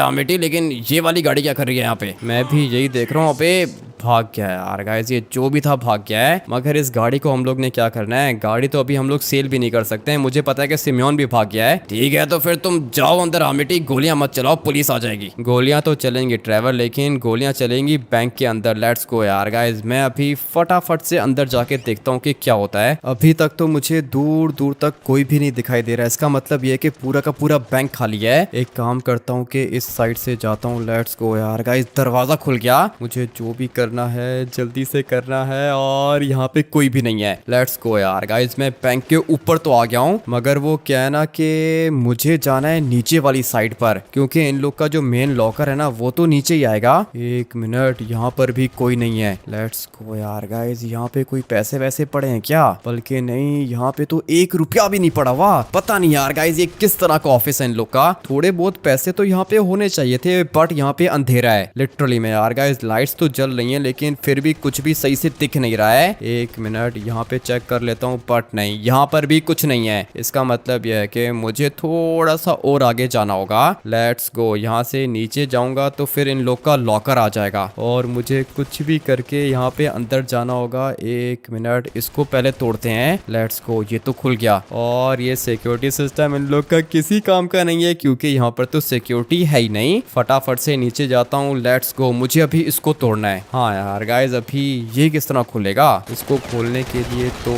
आमिटी, लेकिन ये वाली गाड़ी क्या कर रही है यहाँ पे? मैं भी यही देख रहा हूँ। अबे भाग गया यार गाइस, ये जो भी था भाग गया है। मगर इस गाड़ी को हम लोग ने क्या करना है, गाड़ी तो अभी हम लोग सेल भी नहीं कर सकते हैं। मुझे पता है कि सिमियोन भी भाग गया है। ठीक है, तो फिर तुम जाओ अंदर आमिटी, गोलियां मत चलाओ, पुलिस आ जाएगी। गोलियां तो चलेंगी ट्रेवर, लेकिन गोलियां चलेंगी बैंक के अंदर। लेट्स गो यार गाइस, मैं अभी फटाफट से अंदर जाके देखता हूँ कि क्या होता है। अभी तक तो मुझे दूर दूर तक कोई भी नहीं दिखाई दे रहा है, इसका मतलब ये है कि पूरा का पूरा बैंक खाली है। एक काम करता हूँ कि इस साइड से जाता हूँ। लेट्स गो यार गाइस, दरवाजा खुल गया। मुझे जो भी करना है जल्दी से करना है और यहाँ पे कोई भी नहीं है। लेट्स गो यार गाइस, मैं बैंक के ऊपर तो आ गया हूँ, मगर वो क्या है ना कि मुझे जाना है नीचे वाली साइड पर, क्योंकि इन लोग का जो मेन लॉकर है ना वो तो नीचे ही आएगा। 1 मिनट, यहाँ पर भी कोई नहीं है। लेट्स गो यार गाइस, यहाँ पे कोई पैसे वैसे पड़े हैं क्या? बल्कि नहीं, यहाँ पे तो 1 रुपया भी नहीं पड़ा। वाह, पता नहीं यार गाइस ये किस तरह का ऑफिस है इन लोग का। थोड़े बहुत पैसे तो यहाँ पे होने चाहिए थे, बट यहाँ पे अंधेरा है लिटरली में यार गाइस। लाइट्स तो जल रही हैं लेकिन फिर भी कुछ भी सही से दिख नहीं रहा है। 1 मिनट, यहाँ पे चेक कर लेता हूँ, बट नहीं, यहाँ पर भी कुछ नहीं है। इसका मतलब यह है कि मुझे थोड़ा सा और आगे जाना होगा। लेट्स गो, यहाँ से नीचे जाऊंगा तो फिर इन लोग का लॉकर आ जाएगा और मुझे कुछ भी करके यहाँ पे अंदर जाना होगा। 1 मिनट, इसको पहले तोड़ते हैं। लेट्स गो, ये तो खुल गया और ये सिक्योरिटी सिस्टम इन लोग का किसी काम का नहीं है क्योंकि यहाँ पर तो सिक्योरिटी है ही नहीं। फटाफट से नीचे जाता हूँ। लेट्स गो, मुझे अभी इसको तोड़ना है। हाँ हाँ यार गाइस, अभी ये किस तरह खुलेगा? इसको खोलने के लिए तो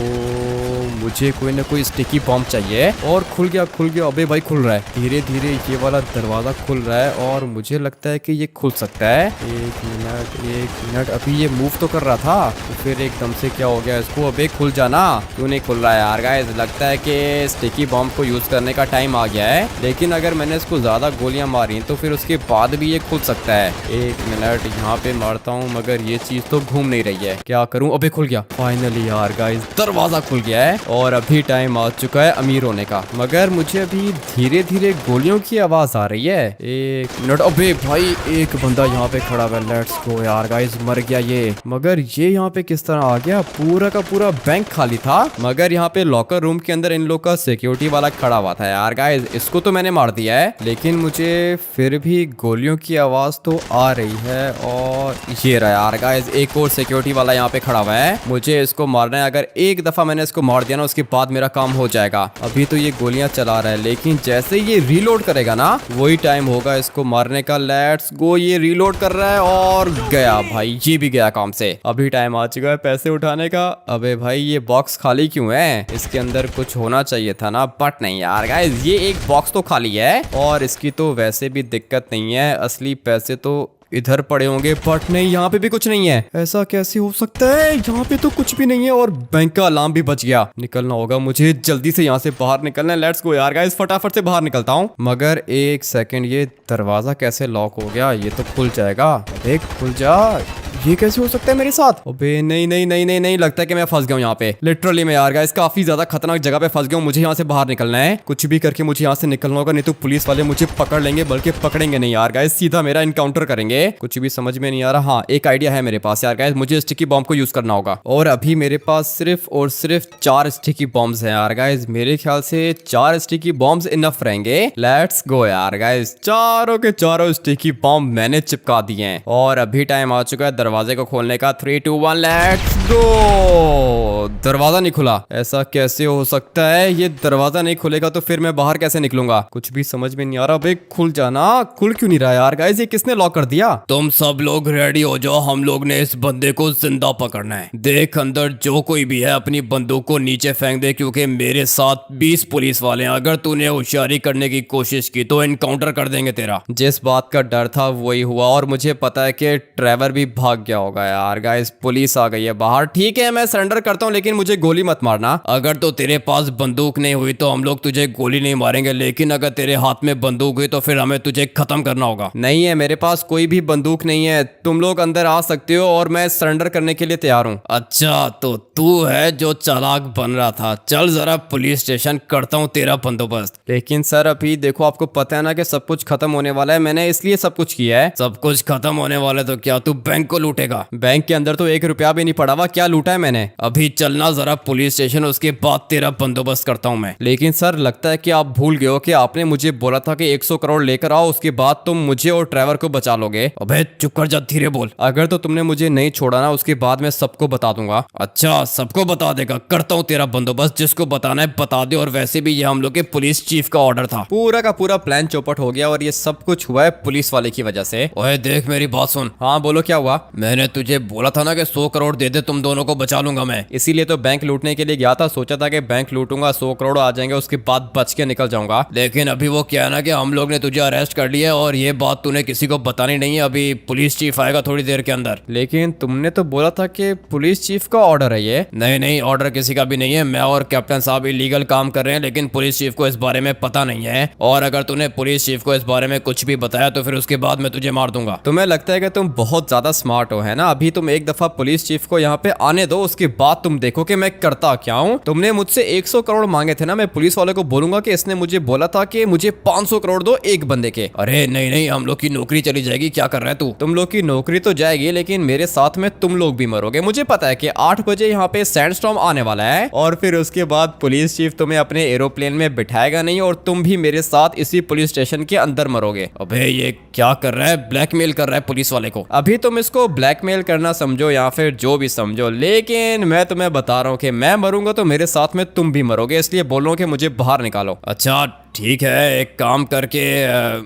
मुझे कोई ना कोई स्टिकी बॉम्ब चाहिए। और खुल गया, खुल गया। अबे भाई खुल रहा है धीरे धीरे, ये वाला दरवाजा खुल रहा है और मुझे लगता है कि ये खुल सकता है। एक मिनट, अभी ये मूव तो कर रहा था, तो फिर एकदम से क्या हो गया इसको? अबे खुल जाना, क्यों नहीं खुल रहा है यार गाइस? लगता है कि स्टिकी बॉम्ब को यूज करने का टाइम आ गया है, लेकिन अगर मैंने इसको ज्यादा गोलियां मारी तो फिर उसके बाद भी ये खुल सकता है। एक मिनट, यहाँ पे मारता हूँ मगर ये चीज तो घूम नहीं रही है, क्या करूँ? अबे खुल गया फाइनली यार गाइस, दरवाजा खुल गया है और अभी टाइम आ चुका है अमीर होने का। मगर मुझे अभी धीरे धीरे गोलियों की आवाज आ रही है। एक मिनट, अबे भाई एक बंदा यहाँ पे खड़ा है। लेट्स गो यार गाइस, मर गया ये। मगर ये यहाँ पे किस तरह आ गया? पूरा का पूरा बैंक खाली था, मगर यहाँ पे लॉकर रूम के अंदर इन लोग का सिक्योरिटी वाला खड़ा हुआ था यार गाइस। इसको तो मैंने मार दिया है, लेकिन मुझे फिर भी गोलियों की आवाज तो आ रही है। और ये रहा यार गाइस, एक और सिक्योरिटी वाला यहाँ पे खड़ा हुआ है, मुझे इसको मारना है। अगर एक दफा मैंने इसको मार दिया ना, उसके बाद मेरा काम हो जाएगा। अभी तो ये गोलियां चला रहा है, लेकिन जैसे ये रीलोड करेगा ना, वही टाइम होगा इसको मारने का। लेट्स गो, ये रीलोड कर रहा है और गया भाई, ये भी गया काम से। अभी टाइम आ चुका है पैसे उठाने का। अबे भाई ये बॉक्स खाली क्यों है? इसके अंदर कुछ होना चाहिए था ना, बट नहीं यार गाइस, ये एक बॉक्स तो खाली है और इसकी तो वैसे भी दिक्कत नहीं है। असली पैसे तो इधर पड़े होंगे, बट नहीं, यहाँ पे भी कुछ नहीं है। ऐसा कैसे हो सकता है? यहाँ पे तो कुछ भी नहीं है और बैंक का अलार्म भी बच गया। निकलना होगा मुझे, जल्दी से यहाँ से बाहर निकलना है। लेट्स गो यार गाइस, फटाफट से बाहर निकलता हूँ। मगर एक सेकंड, ये दरवाजा कैसे लॉक हो गया? ये तो खुल जाएगा। अबे खुल जा, ये कैसे हो सकता है मेरे साथ? अबे नहीं नहीं नहीं नहीं नहीं, लगता है कि मैं फंस गया हूँ यहाँ पे। लिटरली मैं यार गाइस काफी ज्यादा खतरनाक जगह पे फंस गया हूँ। मुझे यहाँ से बाहर निकलना है, कुछ भी करके मुझे यहाँ से निकलना होगा, नहीं तो पुलिस वाले मुझे पकड़ लेंगे। बल्कि पकड़ेंगे नहीं यार गाइस, सीधा मेरा इनकाउंटर करेंगे। कुछ भी समझ में नहीं आ रहा। हाँ, एक आइडिया है मेरे पास यार गाइस, मुझे स्टिकी बॉम्ब को यूज करना होगा। और अभी मेरे पास सिर्फ और सिर्फ 4 स्टिकी बॉम्ब्स हैं यार गाइस। मेरे ख्याल से 4 स्टिकी बॉम्ब्स इनफ रहेंगे। लेट्स गो यार गाइस, चारों के चारों स्टिकी बॉम्ब मैंने चिपका दिए हैं और अभी टाइम आ चुका है दरवाजे को खोलने का। 3 2 1 लेट्स गो। दरवाजा नहीं खुला, ऐसा कैसे हो सकता है? ये दरवाजा नहीं खुलेगा तो फिर मैं बाहर कैसे निकलूंगा? कुछ भी समझ में नहीं आ रहा। भाई खुल जाना, खुल क्यों नहीं रहा यार गाइस? ये किसने लॉक कर दिया? तुम सब लोग रेडी हो जाओ, हम लोग ने इस बंदे को जिंदा पकड़ना है। देख अंदर जो कोई भी है अपनी बंदूक को नीचे फेंक दे, क्योंकि मेरे साथ 20 पुलिस वाले हैं। अगर तूने होशियारी करने की कोशिश की तो इनकाउंटर कर देंगे तेरा। जिस बात का डर था वही हुआ और मुझे पता है कि ट्रेवर भी भाग गया होगा यार गाइस। पुलिस आ गई है बाहर। ठीक है, मैं सरेंडर करता हूँ, लेकिन मुझे गोली मत मारना। अगर तो तेरे पास बंदूक नहीं हुई तो हम लोग तुझे गोली नहीं मारेंगे, लेकिन अगर तेरे हाथ में बंदूक हुई तो फिर हमें तुझे खत्म करना होगा। नहीं है, मेरे पास कोई भी बंदूक नहीं है। तुम लोग अंदर आ सकते हो और मैं सरेंडर करने के लिए तैयार हूँ। अच्छा, तो तू है जो चालाक बन रहा था। चल जरा पुलिस स्टेशन, करता हूँ तेरा बंदोबस्त। लेकिन सर अभी देखो, आपको पता है ना कि सब कुछ खत्म होने वाला है। मैंने इसलिए सब कुछ किया है। सब कुछ खत्म होने वाला है तो क्या तू बैंक को लूटेगा? बैंक के अंदर तो 1 रुपया भी नहीं पड़ा हुआ, क्या लूटा है मैंने? अभी चलना जरा पुलिस स्टेशन, उसके बाद तेरा बंदोबस्त करता हूँ मैं। लेकिन सर लगता है कि आप भूल गए हो कि आपने मुझे बोला था कि 100 करोड़ लेकर आओ, उसके बाद तुम मुझे और ड्राइवर को बचा लोगे। अबे चुप कर जा, धीरे बोल। अगर तो तुमने मुझे नहीं छोड़ा ना, उसके बाद मैं सबको बता दूंगा। अच्छा, सबको बता देगा? करता हूँ तेरा बंदोबस्त, जिसको बताना है बता दे। और वैसे भी ये हम लोग के पुलिस चीफ का ऑर्डर था। पूरा का पूरा प्लान चौपट हो गया और ये सब कुछ हुआ है पुलिस वाले की वजह से। ओए देख, मेरी बात सुन। हाँ बोलो, क्या हुआ? मैंने तुझे बोला था ना कि 100 करोड़ दे दे, तुम दोनों को बचा लूंगा मैं। इसीलिए तो बैंक लूटने के लिए गया था। सोचा था कि बैंक लूटूंगा, 100 करोड़ आ जाएंगे, उसके बाद बच के निकल जाऊंगा। लेकिन अभी वो क्या है ना कि हम लोग ने तुझे अरेस्ट कर लिया और ये बात तूने किसी को बतानी नहीं है। अभी पुलिस चीफ आएगा थोड़ी देर के अंदर। लेकिन तुमने तो बोला था कि पुलिस चीफ का ऑर्डर है ये। नहीं नहीं, ऑर्डर किसी का भी नहीं है। मैं और कैप्टन साहब इलीगल काम कर रहे हैं, लेकिन पुलिस चीफ को इस बारे में पता नहीं है। और अगर तूने पुलिस चीफ को इस बारे में कुछ भी बताया तो फिर उसके बाद मैं तुझे मार दूंगा। तुम्हें लगता है कि तुम बहुत ज्यादा स्मार्ट हो, है ना? अभी तुम एक दफा पुलिस चीफ को यहाँ पे आने दो, उसके बाद तुम देखो कि मैं करता क्या हूँ। तुमने मुझसे 100 करोड़ मांगे थे ना, मैं पुलिस वाले को बोलूंगा कि इसने मुझे बोला था कि मुझे 500 करोड़ दो एक बंदे के। अरे नहीं नहीं, हम लोग की नौकरी चली जाएगी। क्या कर रहा है तू? तुम लोग की नौकरी तो जाएगी, लेकिन मेरे साथ में तुम लोग भी मरोगे। मुझे पता है कि 8 बजे यहाँ पे सैंडस्टॉर्म आने वाला है और फिर उसके बाद पुलिस चीफ तुम्हें अपने एरोप्लेन में बिठाएगा नहीं और तुम भी मेरे साथ इसी पुलिस स्टेशन के अंदर मरोगे। अबे ये क्या कर रहा है? ब्लैकमेल कर रहा है पुलिस वाले को। अभी तुम इसको ब्लैकमेल करना समझो या फिर जो भी समझो, लेकिन मैं तुम्हें बता रहा हूँ कि मैं मरूंगा तो मेरे साथ में तुम भी मरोगे। इसलिए बोल रहा हूँ कि मुझे बाहर निकालो। अच्छा ठीक है, एक काम करके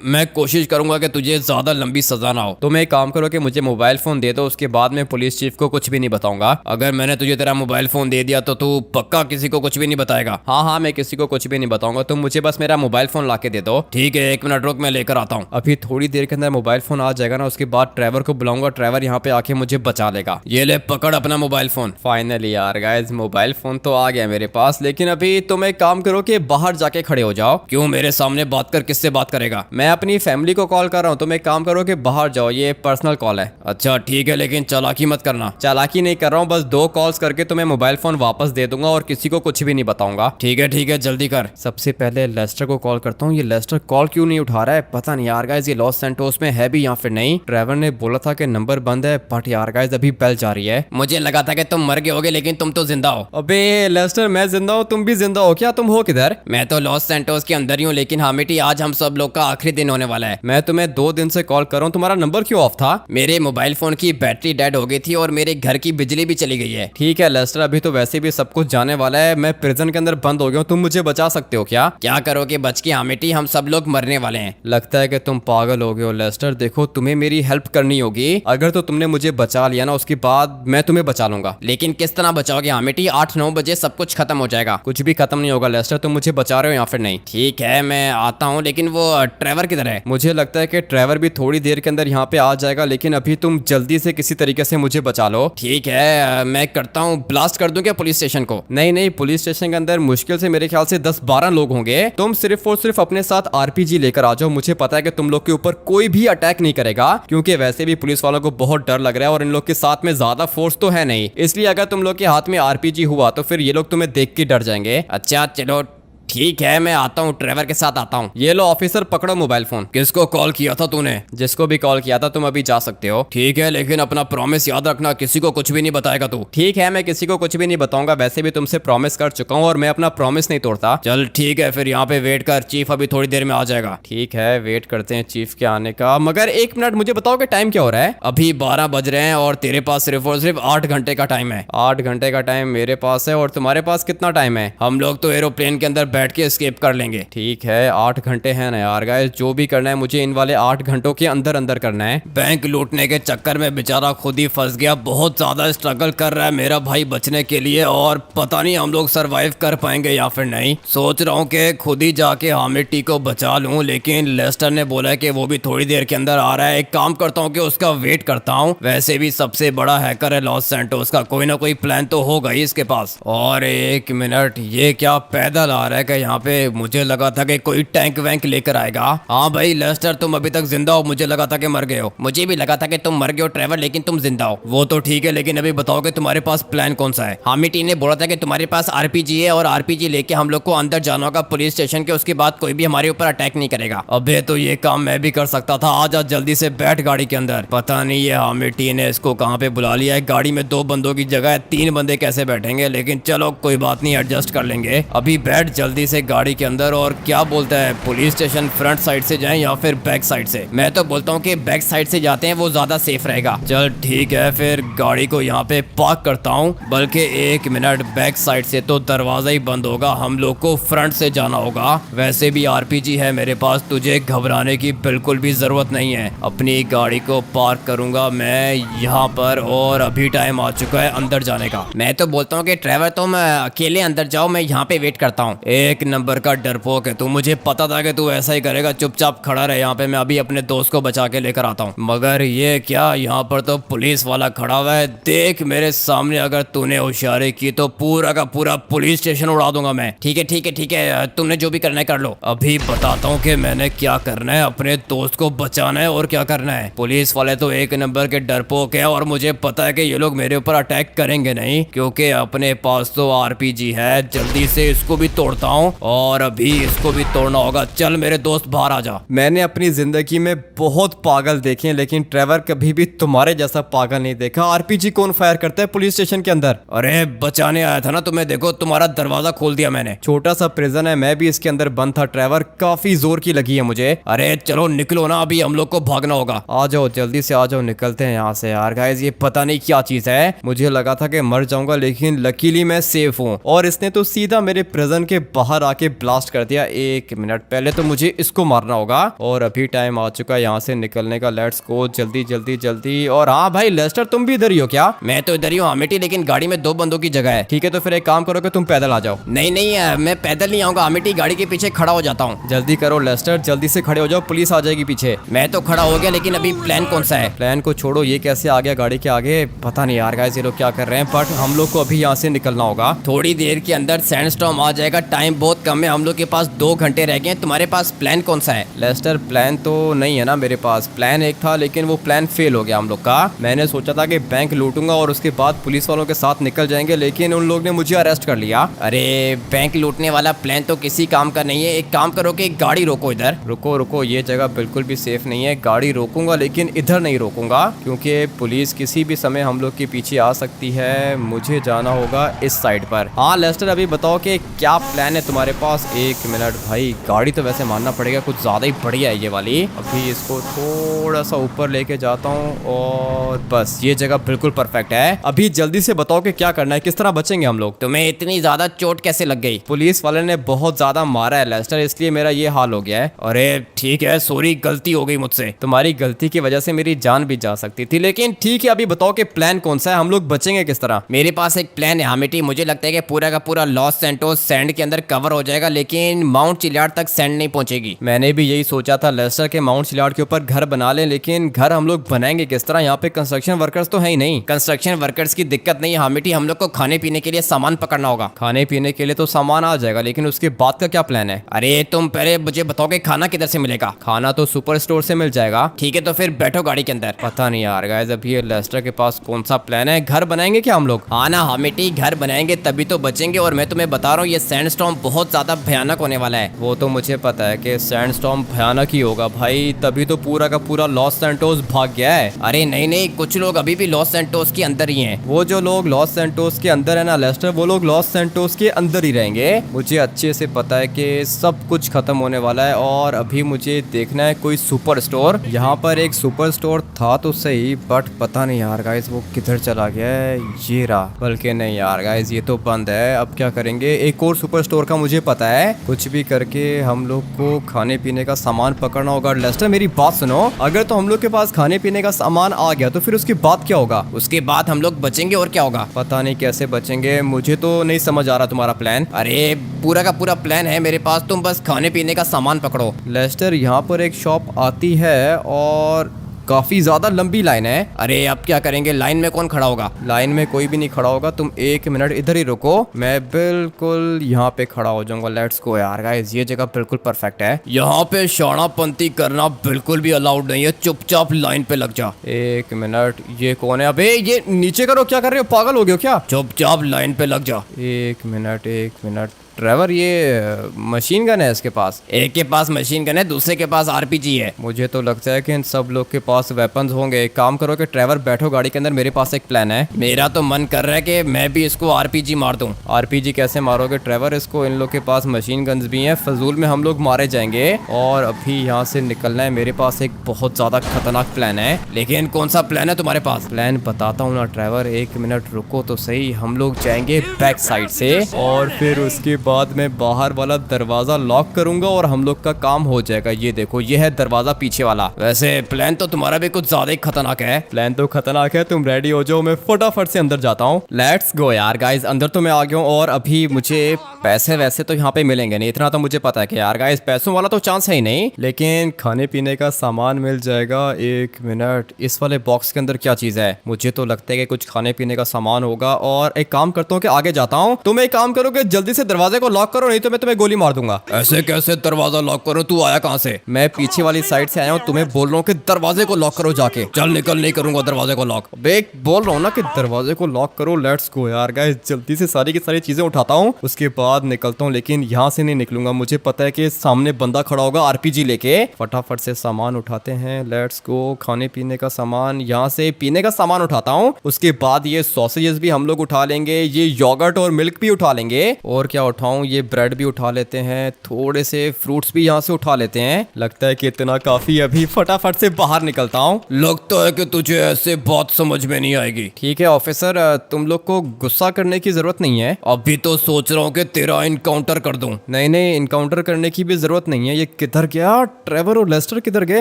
मैं कोशिश करूंगा कि तुझे ज्यादा लंबी सजा ना हो। तुम एक काम करो कि मुझे मोबाइल फोन दे दो, उसके बाद मैं पुलिस चीफ को कुछ भी नहीं बताऊंगा। अगर मैंने तुझे तेरा मोबाइल फोन दे दिया तो तू पक्का किसी को कुछ भी नहीं बताएगा? हाँ हाँ, मैं किसी को कुछ भी नहीं बताऊंगा, तुम मुझे बस मेरा मोबाइल फोन ला के दे दो। ठीक है, 1 मिनट रुक, मैं लेकर आता हूँ। अभी थोड़ी देर के अंदर मोबाइल फोन आ जाएगा ना, उसके बाद ट्रेवर को बुलाऊंगा, ट्रेवर यहाँ पे आके मुझे बचा लेगा। ये ले पकड़ अपना मोबाइल फोन। फाइनली यार गाइस, मोबाइल फोन तो आ गया मेरे पास, लेकिन अभी तुम एक काम करो कि बाहर जाके खड़े हो जाओ। क्यों, मेरे सामने बात कर किससे बात करेगा? मैं अपनी फैमिली को कॉल कर रहा हूँ, तुम एक काम करो कि बाहर जाओ, ये पर्सनल कॉल है। अच्छा ठीक है, लेकिन चालाकी मत करना। चालाकी नहीं कर रहा हूँ, बस 2 कॉल्स करके तुम्हें मोबाइल फोन वापस दे दूंगा और किसी को कुछ भी नहीं बताऊंगा। ठीक है, जल्दी कर। सबसे पहले लेस्टर को कॉल करता हूँ। ये लेस्टर कॉल क्यों नहीं उठा रहा है, पता नहीं यार गाइस, ये लॉस सैंटोस में है भी या फिर नहीं। ट्रेवर ने बोला था कि नंबर बंद है, बट यार गाइस अभी बेल जा रही है। मुझे लगा था कि तुम मर गए होगे, लेकिन तुम तो जिंदा हो। अबे लेस्टर, मैं जिंदा हूँ, तुम भी जिंदा हो क्या? तुम हो किधर? मैं तो लॉस सैंटोस के अंदर ही हूँ, लेकिन हामिटी आज हम सब लोग का आखिरी दिन होने वाला है। मैं तुम्हें 2 दिन से कॉल कर रहा हूँ, तुम्हारा नंबर क्यों ऑफ था? मेरे मोबाइल फोन की बैटरी डेड हो गई थी और मेरे घर की बिजली भी चली गई है। ठीक है लेस्टर, अभी तो वैसे भी सब कुछ जाने वाला है, मैं प्रिजन के अंदर बंद हो गया हूँ, तुम मुझे बचा सकते हो क्या? क्या करोगे बच के हामिटी, हम सब लोग मरने वाले हैं। लगता है कि तुम पागल हो गए हो लेस्टर। देखो, तुम्हें मेरी हेल्प करनी होगी, अगर तो तुमने मुझे बचा लिया ना, उसके बाद मैं तुम्हें बचा लूंगा। लेकिन किस तरह बचाओगे हामिटी? 8-9 बजे सब कुछ खत्म हो जाएगा। कुछ भी खत्म नहीं होगा लेस्टर, तुम मुझे बचा रहे हो या फिर नहीं? ठीक है, मैं आता हूँ, लेकिन वो ट्रेवर किधर है? मुझे लगता है कि ट्रेवर भी थोड़ी देर के अंदर यहाँ पे आ जाएगा, लेकिन अभी तुम जल्दी से किसी तरीके से मुझे बचा लो। ठीक है, मैं करता हूँ, ब्लास्ट कर दूं क्या पुलिस स्टेशन को? नहीं, पुलिस स्टेशन के अंदर मुश्किल से मेरे ख्याल से 10-12 लोग होंगे। तुम सिर्फ और सिर्फ अपने साथ आरपीजी लेकर आ जाओ, मुझे पता है कि तुम लोग के ऊपर कोई भी अटैक नहीं करेगा, क्योंकि वैसे भी पुलिस वालों को बहुत डर लग रहा है और इन लोग के साथ में ज्यादा फोर्स तो है नहीं, इसलिए अगर तुम लोग के हाथ में आरपीजी हुआ तो फिर ये लोग तुम्हें देख के डर जाएंगे। अच्छा चलो ठीक है, मैं आता हूँ, ट्रेवर के साथ आता हूँ। ये लो ऑफिसर, पकड़ो मोबाइल फोन। किसको कॉल किया था तूने? जिसको भी कॉल किया था, तुम अभी जा सकते हो। ठीक है, लेकिन अपना प्रॉमिस याद रखना, किसी को कुछ भी नहीं बताएगा तू। ठीक है, मैं किसी को कुछ भी नहीं बताऊंगा, वैसे भी तुमसे प्रॉमिस कर चुका हूँ और मैं अपना प्रॉमिस नहीं तोड़ता। चल ठीक है, फिर यहाँ पे वेट कर, चीफ अभी थोड़ी देर में आ जाएगा। ठीक है, वेट करते हैं चीफ के आने का, मगर 1 मिनट मुझे बताओ कि टाइम क्या हो रहा है? अभी 12 बज रहे हैं और तेरे पास सिर्फ और सिर्फ 8 घंटे का टाइम है। 8 घंटे का टाइम मेरे पास है, और तुम्हारे पास कितना टाइम है? हम लोग तो एरोप्लेन के अंदर बैठ के एस्केप कर लेंगे। ठीक है, 8 घंटे हैं ना यार गाइस, जो भी करना है मुझे इन वाले 8 घंटों के अंदर अंदर करना है। बैंक लूटने के चक्कर में बेचारा खुद ही फंस गया, बहुत ज्यादा स्ट्रगल कर रहा है मेरा भाई बचने के लिए, और पता नहीं हम लोग सरवाइव कर पाएंगे या फिर नहीं। सोच रहा हूँ कि खुद ही जाके हामिटी को बचा लूं, लेकिन लेस्टर ने बोला कि वो भी थोड़ी देर के अंदर आ रहा है। एक काम करता हूँ कि उसका वेट करता हूँ, वैसे भी सबसे बड़ा हैकर है लॉस सैंटोस का, कोई ना कोई प्लान तो होगा ही इसके पास। और 1 मिनट, ये क्या पैदल आ रहा है? कि यहाँ पे मुझे लगा था कि कोई टैंक वैंक लेकर आएगा। हाँ भाई लेस्टर, तुम अभी तक जिंदा हो, मुझे लगा था कि मर गए हो। मुझे भी लगा था कि तुम मर गए हो ट्रेवर, लेकिन तुम जिंदा हो। वो तो ठीक है, लेकिन अभी बताओ कि तुम्हारे पास प्लान कौन सा है? हामिटी ने बोला था कि तुम्हारे पास आरपीजी है और आरपीजी लेके हम लोग को अंदर जाना होगा पुलिस स्टेशन के, उसके बाद कोई भी हमारे ऊपर अटैक नहीं करेगा। अबे तो ये काम मैं भी कर सकता था, आजा जल्दी से बैठ गाड़ी के अंदर। पता नहीं ये हामिटी ने इसको कहाँ पे बुला लिया है, गाड़ी में 2 बंदों की जगह 3 बंदे कैसे बैठेंगे, लेकिन चलो कोई बात नहीं, एडजस्ट कर लेंगे। अभी बैठ जल्दी से गाड़ी के अंदर। और क्या बोलता है, पुलिस स्टेशन फ्रंट साइड से जाएं या फिर बैक साइड से? मैं तो बोलता हूँ कि बैक साइड से जाते हैं, वो ज्यादा सेफ रहेगा। चल ठीक है, फिर गाड़ी को यहाँ पे पार्क करता हूँ। बल्कि 1 मिनट, बैक साइड से तो दरवाजा ही बंद होगा, हम लोग को फ्रंट से जाना होगा। वैसे भी आरपीजी है मेरे पास, तुझे घबराने की बिल्कुल भी जरूरत नहीं है। अपनी गाड़ी को पार्क करूंगा मैं यहाँ पर, और अभी टाइम आ चुका है अंदर जाने का। मैं तो बोलता हूँ कि ट्रेवर तुम अकेले अंदर जाओ, मैं यहाँ पे वेट करता हूँ। 1 नंबर का डरपोक है तू, मुझे पता था कि तू ऐसा ही करेगा। चुपचाप खड़ा रहे यहाँ पे, मैं अभी अपने दोस्त को बचा के लेकर आता हूँ। मगर ये क्या, यहाँ पर तो पुलिस वाला खड़ा हुआ है। देख मेरे सामने, अगर तूने होशियारी की तो पूरा का पूरा पुलिस स्टेशन उड़ा दूंगा मैं। ठीक है ठीक है ठीक है, तुमने जो भी करना है कर लो। अभी बताता हूँ कि मैंने क्या करना है, अपने दोस्त को बचाना है और क्या करना है। पुलिस वाले तो 1 नंबर के डरपोक है, और मुझे पता है कि ये लोग मेरे ऊपर अटैक करेंगे नहीं, क्योंकि अपने पास तो आरपीजी है। जल्दी से इसको भी तोड़ता हूँ, और अभी इसको भी तोड़ना होगा। चल मेरे दोस्त बाहर आ जा। मैंने अपनी जिंदगी में बहुत पागल देखे हैं, लेकिन ट्रेवर कभी भी तुम्हारे जैसा पागल नहीं देखा। आरपीजी कौन फायर करता है पुलिस स्टेशन के अंदर? अरे बचाने आया था ना तुम्हें, देखो तुम्हारा दरवाजा खोल दिया मैंने। छोटा सा प्रिजन है, मैं भी इसके अंदर बंद था। ट्रेवर काफी जोर की लगी है मुझे। अरे चलो निकलो ना, अभी हम लोग को भागना होगा। आ जाओ जल्दी से, आ जाओ, निकलते हैं यहाँ से यार। गाइस ये पता नहीं क्या चीज है, मुझे लगा था कि मर जाऊंगा, लेकिन लकीली मैं सेफ हूँ। और इसने तो सीधा मेरे प्रिजन के बाहर बाहर आके ब्लास्ट कर दिया। 1 मिनट, पहले तो मुझे इसको मारना होगा और अभी टाइम आ चुका है यहाँ से निकलने का। लेट्स गो, जल्दी जल्दी जल्दी। और हाँ भाई लेस्टर, तुम भी इधर ही हो क्या? मैं तो इधर ही हूँ हामिटी, लेकिन गाड़ी में 2 बंदों की जगह है। ठीक है, तो फिर एक काम करो कि तुम पैदल आ जाओ। नहीं नहीं मैं पैदल नहीं आऊंगा हामिटी, गाड़ी के पीछे खड़ा हो जाता हूँ। जल्दी करो लेस्टर, जल्दी से खड़े हो जाओ, पुलिस आ जाएगी पीछे। मैं तो खड़ा हो गया, लेकिन अभी प्लान कौन सा है? प्लान को छोड़ो, ये कैसे आ गया गाड़ी के आगे पता नहीं यार गाइस, ये लोग क्या कर रहे हैं। बट हम लोग को अभी यहाँ से निकलना होगा। थोड़ी देर के अंदर सैंडस्टॉर्म आ जाएगा, टाइम बहुत कम है, हम लोग के पास 2 घंटे रह गए हैं। तुम्हारे पास प्लान कौन सा है? लेस्टर, प्लान तो नहीं है ना मेरे पास। प्लान एक था लेकिन वो प्लान फेल हो गया हम लोग का। मैंने सोचा था कि बैंक लूटूंगा और उसके बाद पुलिस वालों के साथ निकल जाएंगे, लेकिन उन लोग ने मुझे अरेस्ट कर लिया। अरे बैंक लूटने वाला प्लान तो किसी काम का नहीं है। एक काम करो कि गाड़ी रोको इधर। रुको रुको, ये जगह बिल्कुल भी सेफ नहीं है। गाड़ी रोकूंगा लेकिन इधर नहीं रोकूंगा, क्योंकि पुलिस किसी भी समय हम लोग के पीछे आ सकती है। मुझे जाना होगा इस साइड पर। हाँ लेस्टर, अभी बताओ कि क्या प्लान है तुम्हारे पास? 1 मिनट भाई, गाड़ी तो वैसे मानना पड़ेगा कुछ ज्यादा ही बढ़िया है ये वाली। अभी इसको थोड़ा सा ऊपर लेके जाता हूँ और बस ये जगह बिल्कुल परफेक्ट है। अभी जल्दी से बताओ कि क्या करना है, किस तरह बचेंगे हम लोग? तुम्हें इतनी ज्यादा चोट कैसे लग गई? पुलिस वाले ने बहुत ज्यादा मारा है लेस्टर, इसलिए मेरा ये हाल हो गया है। अरे ठीक है, सॉरी, गलती हो गई मुझसे। तुम्हारी गलती की वजह से मेरी जान भी जा सकती थी, लेकिन ठीक है। अभी बताओ कि प्लान कौन सा है, हम लोग बचेंगे किस तरह? मेरे पास एक प्लान है हामिटी। मुझे लगता है कि पूरा का पूरा लॉस सैंटोस सैंड के अंदर कवर हो जाएगा, लेकिन माउंट चिलियाड तक सैंड नहीं पहुंचेगी। मैंने भी यही सोचा था लेस्टर के माउंट चिलियाड के ऊपर घर बना लें, लेकिन घर हम लोग बनाएंगे किस तरह? यहाँ पे कंस्ट्रक्शन वर्कर्स तो है ही नहीं। कंस्ट्रक्शन वर्कर्स की दिक्कत नहीं है हामिटी, हम लोग को खाने पीने के लिए सामान पकड़ना होगा। खाने पीने के लिए तो सामान आ जाएगा, लेकिन उसके बाद का क्या प्लान है? अरे तुम पहले मुझे बताओ कि खाना किधर से मिलेगा? खाना तो सुपर स्टोर से मिल जाएगा। ठीक है, तो फिर बैठो गाड़ी के अंदर। पता नहीं यार गाइस, अभी ये लेस्टर के पास कौन सा प्लान है। घर बनाएंगे क्या हम लोग? हाँ ना हामिटी, घर बनाएंगे तभी तो बचेंगे। और मैं तुम्हें बता रहा हूँ, ये सैंडस्टॉर्म बहुत ज्यादा भयानक होने वाला है। वो तो मुझे पता है कि सैंडस्टॉर्म भयानक ही होगा भाई, तभी तो पूरा का पूरा लॉस सैंटोस भाग गया है। अरे नहीं नहीं, कुछ लोग अभी भी लॉस सैंटोस के अंदर ही हैं। वो जो लोग लॉस सैंटोस के अंदर है ना लेस्टर, वो लोग लॉस सैंटोस के अंदर ही रहेंगे। मुझे अच्छे से पता है कि सब कुछ खत्म होने वाला है और अभी मुझे देखना है कोई सुपर स्टोर। यहाँ पर एक सुपर स्टोर था तो सही, बट पता नहीं यार गाइस वो किधर चला गया है। ये रहा, बल्कि नहीं यार गाइस, ये तो बंद है। अब क्या करेंगे? एक और सुपर स्टोर का मुझे पता है। कुछ भी करके हम लोग को खाने पीने का सामान पकड़ना होगा। लेस्टर मेरी बात सुनो, अगर तो हम लोग के पास खाने पीने का सामान आ गया तो फिर उसके बाद क्या होगा? उसके बाद हम लोग बचेंगे और क्या होगा? पता नहीं कैसे बचेंगे, मुझे तो नहीं समझ आ रहा तुम्हारा प्लान। अरे पूरा का पूरा प्लान है मेरे पास, तुम बस खाने पीने का सामान पकड़ो। लेस्टर, यहाँ पर एक शॉप आती है और काफी ज्यादा लंबी लाइन है। अरे अब क्या करेंगे? लाइन में कौन खड़ा होगा? लाइन में कोई भी नहीं खड़ा होगा। तुम 1 मिनट इधर ही रुको, मैं बिल्कुल यहाँ पे खड़ा हो जाऊंगा। लेट्स गो यार गाइस, ये जगह बिल्कुल परफेक्ट है। यहाँ पे शानापंती करना बिल्कुल भी अलाउड नहीं है, चुपचाप लाइन पे लग जा। 1 मिनट, ये कौन है? अबे ये नीचे करो, क्या कर रहे हो? पागल हो गए हो क्या? चुपचाप लाइन पे लग जा। 1 मिनट 1 मिनट। ट्रेवर, ये मशीन गन है इसके पास? एक के पास मशीन गन है, दूसरे के पास आरपीजी है। मुझे तो लगता है कि इन सब लोग के पास वेपन्स होंगे। एक काम करो कि ट्रेवर बैठो गाड़ी के अंदर, मेरे पास एक प्लान है। मेरा तो मन कर रहा है कि मैं भी इसको आरपीजी मार दूं। आरपीजी कैसे मारोगे ट्रेवर इसको? इन लोग के पास मशीन गन्स भी हैं, फजूल में हम लोग मारे जाएंगे। और अभी यहाँ से निकलना है। मेरे पास एक बहुत ज्यादा खतरनाक प्लान है। लेकिन कौन सा प्लान है तुम्हारे पास? प्लान बताता हूँ ना ट्रेवर, 1 मिनट रुको तो सही। हम लोग जाएंगे बैक साइड से और फिर उसके बाद मैं बाहर वाला दरवाजा लॉक करूंगा और हम लोग का काम हो जाएगा। ये देखो, ये है दरवाजा पीछे वाला। वैसे प्लान तो तुम्हारा भी कुछ ज्यादा ही खतरनाक है। प्लान तो खतरनाक है, तुम रेडी हो जाओ, मैं फटाफट से अंदर जाता हूँ। लेट्स गो यार गाइस, अंदर तो मैं आ गया हूँ। और अभी मुझे पैसे वैसे तो यहाँ पे मिलेंगे नहीं, इतना तो मुझे पता है कि यार गाइस पैसों वाला तो चांस है ही नहीं, लेकिन खाने पीने का सामान मिल जाएगा। 1 मिनट, इस वाले बॉक्स के अंदर क्या चीज है? मुझे तो लगता है कि कुछ खाने पीने का सामान होगा। और एक काम करता हूँ कि आगे जाता हूँ, तुम एक काम करो कि जल्दी से दरवाजे को लॉक करो, नहीं तो मैं तुम्हें गोली मार दूंगा। ऐसे कैसे दरवाजा लॉक करो? तू आया कहाँ से? मैं पीछे वाली साइड से आया हूँ, तुम्हें बोल रहा हूँ कि दरवाजे को लॉक करो जाके। चल निकल, नहीं करूंगा दरवाजे को लॉक। बेक बोल रहा हूँ ना कि दरवाजे को लॉक करो। लेट्स गो यार गाइस, जल्दी से सारी की सारी चीजें उठाता हूँ, उसके बाद निकलता हूँ। लेकिन यहाँ से नहीं निकलूंगा, मुझे पता है कि सामने बंदा खड़ा होगा आरपीजी लेके। फटाफट से सामान उठाते हैं। लेट्स गो, खाने पीने का सामान, यहाँ से पीने का सामान उठाता हूँ। उसके बाद ये सॉसेजेस भी हम लोग उठा लेंगे, ये योगर्ट और मिल्क भी उठा लेंगे। और क्या उठाऊं, ये ब्रेड भी उठा लेते हैं, थोड़े से फ्रूट्स भी यहाँ से उठा लेते हैं। लगता है कि इतना काफी, अभी फटाफट से बाहर निकलता हूँ। लगता है कि तुझे ऐसे बात समझ में नहीं आएगी। ठीक है ऑफिसर, तुम लोग को गुस्सा करने की जरूरत नहीं है। अभी तो सोच रहा हूँ कि तेरा इनकाउंटर कर दूं। नहीं नहीं, इनकाउंटर करने की भी जरूरत नहीं है। ये किधर गया? ट्रेवर और लेस्टर किधर गए?